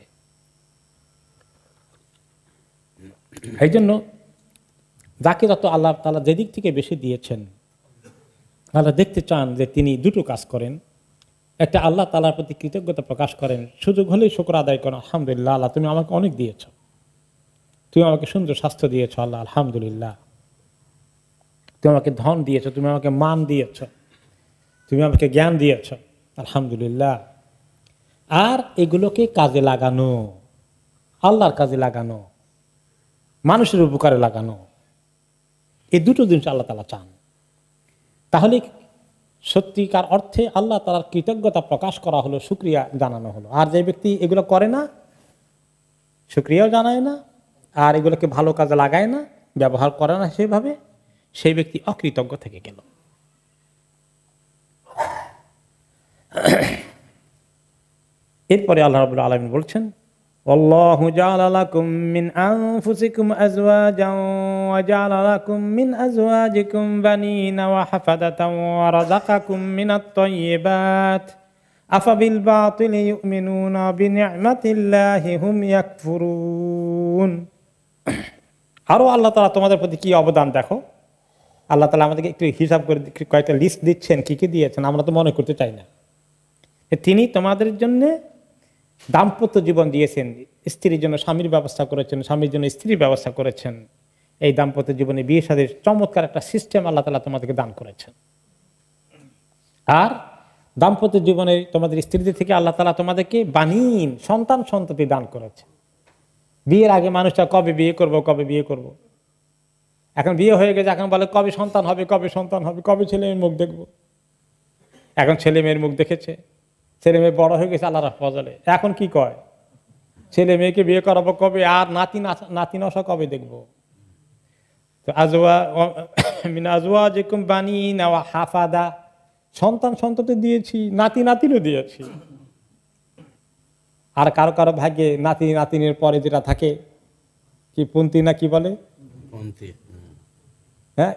Speaker 1: এই জন্য যাকে যত আল্লাহ তাআলা যেদিক থেকে বেশি দিয়েছেন আল্লাহ দেখতে চান যে তিনি দুটো কাজ করেন, একটা আল্লাহ তাআলার প্রতি কৃতজ্ঞতা প্রকাশ করেন, সুযোগ হলেই শুকর আদায় করেন, আলহামদুলিল্লাহ আল্লাহ তুমি আমাকে অনেক দিয়েছ, তুমি আমাকে সুন্দর স্বাস্থ্য দিয়েছ আল্লাহ আলহামদুলিল্লাহ, তুমি আমাকে ধন দিয়েছ, তুমি আমাকে মান দিয়েছ, তুমি আমাকে জ্ঞান দিয়েছ আলহামদুলিল্লাহ। আর এগুলোকে কাজে লাগানো, আল্লাহর কাজে লাগানো, মানুষের উপকারে লাগানো, এই দুটো জিনিস আল্লাহ তাআলা চান। তাহলে সত্যিকার অর্থে আল্লাহ তাআলার কৃতজ্ঞতা প্রকাশ করা হলো, শুকরিয়া জানানো হলো। আর যে ব্যক্তি এগুলো করে না, শুকরিয়াও জানায় না, আর এগুলোকে ভালো কাজে লাগায় না, ব্যবহার করে না সেভাবে, সেই ব্যক্তি অকৃতজ্ঞ থেকে গেল। এরপরে আল্লাহ রাব্বুল আলামিন বলছেন, আল্লাহু জাআলা লাকুম মিন আনফুসিকুম আজওয়াজান ওয়া জাআলা লাকুম মিন আজওয়াজিকুম বানিনা ওয়া হাফাদাতান ওয়া রাযাকাকুম মিনাত তাইয়্যিবাত আফাবিল বাতিলি ইউমিনুনা বিনি'মাতিল্লাহি হুম ইয়াকফুরুন। আরো আল্লাহ তাআলা তোমাদের প্রতি কি অবদান দেখো। আল্লাহ তাআলা আমাদেরকে একটু হিসাব করে কয়েকটা লিস্ট দিচ্ছেন, কি কি দিয়েছেন, আমরা তো মনে করতে চাই না। তিনি তোমাদের জন্য দাম্পত্য জীবন দিয়েছেন, স্ত্রীর জন্য স্বামীর ব্যবস্থা করেছেন, স্বামীর জন্য স্ত্রীর ব্যবস্থা করেছেন। এই দাম্পত্য জীবনে বিয়ে শাদীর চমৎকার একটা সিস্টেম আল্লাহ তাআলা তোমাদেরকে দান করেছেন। আর দাম্পত্য জীবনে তোমাদের স্ত্রীদের থেকে আল্লাহ তাআলা তোমাদেরকে বানিন সন্তান সন্ততি দান করেছে। বিয়ের আগে মানুষটা কবে বিয়ে করব, কবে বিয়ে করব, এখন বিয়ে হয়ে গেছে, এখন বলে কবে সন্তান হবে, কবে সন্তান হবে, কবে ছেলে মেয়ের মুখ দেখবো। এখন ছেলে মেয়ের মুখ দেখেছে, ছেলে মেয়ে বড় হয়ে গেছে আল্লাহর ফজলে, এখন কি কয়, ছেলে মেয়েকে বিয়ে করাবো কবে, আর নাতি নশা কবে দেখবো। তো আজওয়াজিকুম বানিনা ওয়া হাফাদা, সন্তান সন্ততি দিয়েছি, নাতিনও দিয়েছি। আর কারো কারো ভাগ্যে নাতিনের পরে যেটা থাকে কি পুন্তি না কি বলে, হ্যাঁ,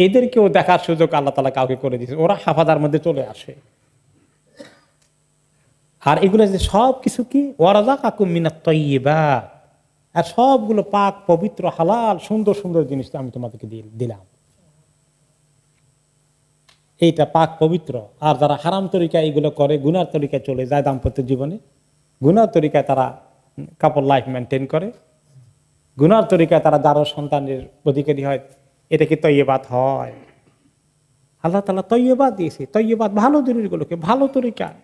Speaker 1: এদেরকেও দেখার সুযোগ আল্লাহ তাআলা কাউকে করে দিয়েছে, ওরা হাফাদার মধ্যে চলে আসে। আর এগুলো যে সব কিছু কি ওয়ারাযাকাকুম মিনাত তাইয়্যিবাত, আর সবগুলো পাক পবিত্র হালাল সুন্দর সুন্দর জিনিস আমি তোমাদেরকে দিলাম, এইটা পাক পবিত্র। আর যারা হারাম তরিকায় এগুলো করে, গুনার তরিকায় চলে যায় দাম্পত্য জীবনে, গুনার তরিকায় তারা কাপড় লাইফ মেনটেন করে, গুনার তরিকায় তারা যারা সন্তানের অধিকারী হয়, এটা কি তাইয়্যিবাত হয়? আল্লাহ তাআলা তাইয়্যিবাত দিয়েছে, তাইয়্যিবাত ভালো জিনিসগুলোকে ভালো তরিকায়।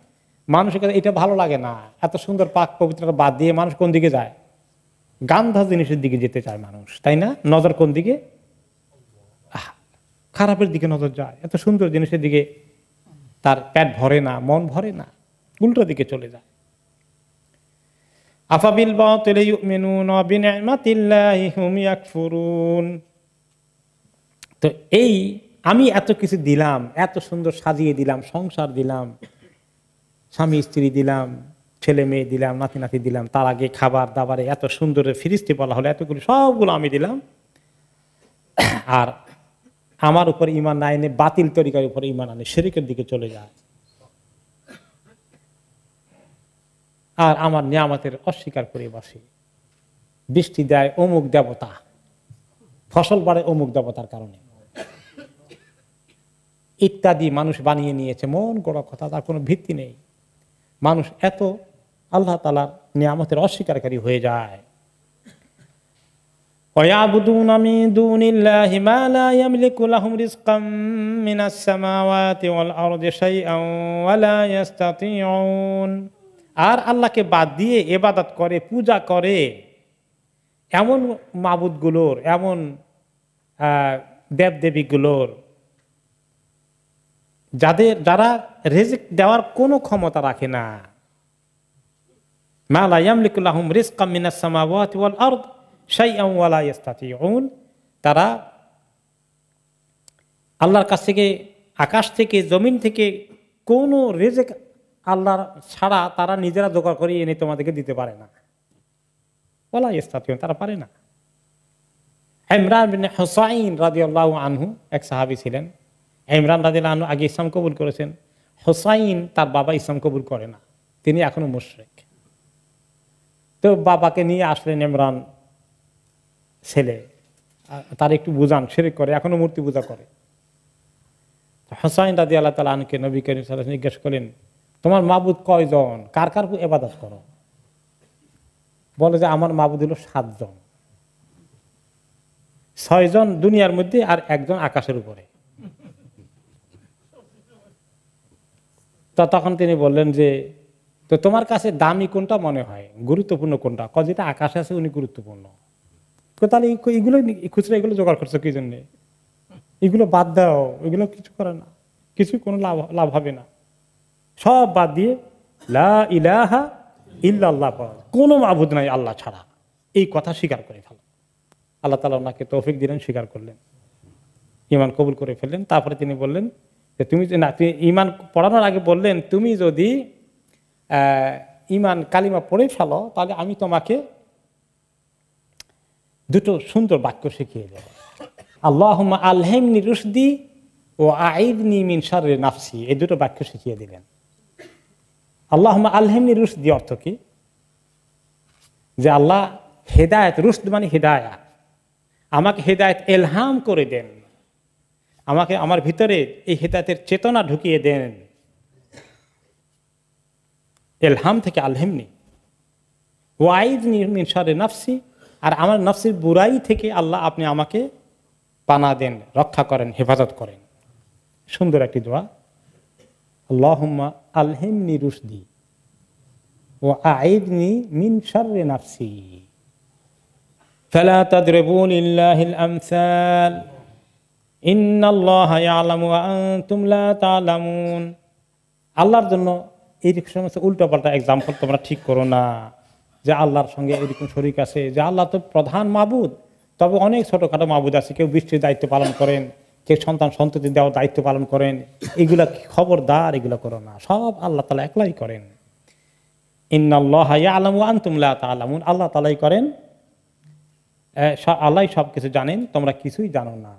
Speaker 1: মানুষের কাছে এটা ভালো লাগে না, এত সুন্দর পাক পবিত্রতা বাদ দিয়ে মানুষ কোন দিকে যায়, গান্ধা জিনিসের দিকে যেতে চায় মানুষ, তাই না? নজর কোন দিকে, খারাপের দিকে নজর যায়, এত সুন্দর জিনিসের দিকে তার পেট ভরে না, মন ভরে না, উল্টো দিকে চলে যায়। আফাবিল বাতিলি ইউমিনুনা বিনি'মাতিল্লাহি হুম ইয়াকফুরুন। তো এই আমি এত কিছু দিলাম, এত সুন্দর সাজিয়ে দিলাম, সংসার দিলাম, স্বামী স্ত্রী দিলাম, ছেলে মেয়ে দিলাম, নাতি দিলাম, তার আগে খাবার দাবারে এত সুন্দর ফিরিস্তি বলা হলো, এতগুলো সবগুলো আমি দিলাম, আর আমার উপর ঈমান না এনে বাতিল তরিকার উপর ঈমান আনে শিরকের দিকে চলে যায়, আর আমার নিয়ামতের অস্বীকার করে বসে। বৃষ্টি দেয় অমুক দেবতা, ফসল বাড়ে অমুক দেবতার কারণে, ইত্যাদি মানুষ বানিয়ে নিয়েছে, মন গড়া কথা, তার কোনো ভিত্তি নেই। মানুষ এত আল্লাহ তাআলার নিয়ামতের অস্বীকারী হয়ে যায়। ওয়ায়াবুদুনা মিন দুনিল্লাহি মা লা ইয়ামলিকু লাহুম রিজকাম মিনাস সামাওয়াতি ওয়াল আরদি শাইআন ওয়া লা ইস্তাতিউন। আর আল্লাহকে বাদ দিয়ে ইবাদত করে, পূজা করে এমন মাবুদগুলোর, এমন দেবদেবীগুলোর যারা রিজিক দেওয়ার কোনো ক্ষমতা রাখে না। মা লা ইয়ামলিকু লাহুম রিজকাম মিনাস সামাওয়াতি ওয়াল আরদ শাইআন ওয়া লা ইস্তাতিউন, তারা আল্লাহর কাছ থেকে, আকাশ থেকে, জমিন থেকে কোনো রিজিক আল্লাহর ছাড়া তারা নিজেরা জোগাড় করে এনে তোমাদেরকে দিতে পারে না। ওয়া লা ইস্তাতিউন, তারা পারে না। ইমরান বিন হুসাইন রাদিয়াল্লাহু আনহু এক সাহাবী ছিলেন। ইমরান রাদিয়াল্লাহু আনহু আগে ইসলাম কবুল করেছেন, হুসাইন তার বাবা ইসলাম কবুল করে না, তিনি এখনো মুশরিক। তো বাবাকে নিয়ে আসলেন ইমরান, ছেলে, তার একটু বুঝান, শিরক করে, এখনো মূর্তি পূজা করে। হুসাইন রাদিয়াল্লাহু তাআলা আনহুকে নবী করিম সাল্লাল্লাহু আলাইহি ওয়াসাল্লাম জিজ্ঞেস করলেন, তোমার মাবুদ কয়জন, কার কার ইবাদত করো? বলে যে আমার মাবুদ হলো 7 জন, 6 জন দুনিয়ার মধ্যে আর একজন আকাশের উপরে। তো তখন তিনি বললেন যে তো তোমার কাছে দামি কোনটা মনে হয়, গুরুত্বপূর্ণ কোনটা? যেটা আকাশে আছে উনি গুরুত্বপূর্ণ। তাহলে এগুলো খুচরা এগুলো জোগাড় করছো কি জন্য? এগুলো বাদ দাও, এগুলো কিছু করে না, কিছু কোনো লাভ হবে না। সব বাদ দিয়ে লা ইলাহা ইল্লাল্লাহ, কোনো মাবুদ নাই আল্লাহ ছাড়া, এই কথা স্বীকার করে ফেলো। আল্লাহ তাআলা ওনাকে তৌফিক দিলেন, স্বীকার করলেন, ঈমান কবুল করে ফেললেন। তারপরে তিনি বললেন যে তুমি ঈমান পড়ানোর আগে বললেন, তুমি যদি ঈমান কালিমা পড়ে ফেলো তাহলে আমি তোমাকে দুটো সুন্দর বাক্য শিখিয়ে দেব। আল্লাহুম্মা আলহিমনি রুশদি ও আইযনি মিন শাররি নাফসি, এই দুটো বাক্য শিখিয়ে দিলেন। আল্লাহুম্মা আলহিমনি রুশদি অর্থ কি? যে আল্লাহ হেদায়েত, রুশদ মানে হেদায়েত, আমাকে হেদায়েত ইলহাম করে দেন, আমাকে আমার ভিতরে এই হেদায়েতের চেতনা ঢুকিয়ে দেন। ইলহাম থেকে আলহিমনি, ওয়াইযনি মিন শাররি নাফসি, আর আমার নফসের বুরাই থেকে আল্লাহ আপনি আমাকে পানা দেন, রক্ষা করেন, হেফাজত করেন। সুন্দর একটি দোয়া, আল্লাহুম্মা আলহিমনি রুশদি ওয়া আইযনি মিন শাররি নাফসি ফালা তাদরিবু লিল্লাহিল আমসাল ইন্নাল্লাহা ইয়ালামু ওয়া আনতুম লা তা'লামুন। আল্লাহর জন্য এই সমস্ত উল্টাপাল্টা এক্সাম্পল তোমরা ঠিক করো না, যে আল্লাহর সঙ্গে এরকম শরীক আছে, যে আল্লাহ তো প্রধান মাবুদ, তবে অনেক ছোটখাটো মাবুদ আছে, কেউ বৃষ্টির দায়িত্ব পালন করেন, কেউ সন্ততি দেওয়ার দায়িত্ব পালন করেন, এগুলা খবরদার এগুলো করো না, সব আল্লাহ তাআলা একলাই করেন। ইন্নাল্লাহা ইয়ালামু ওয়া আনতুম লা তা'লামুন, আল্লাহ তাআলাই করেন, আল্লাহ সব কিছু জানেন, তোমরা কিছুই জানো না।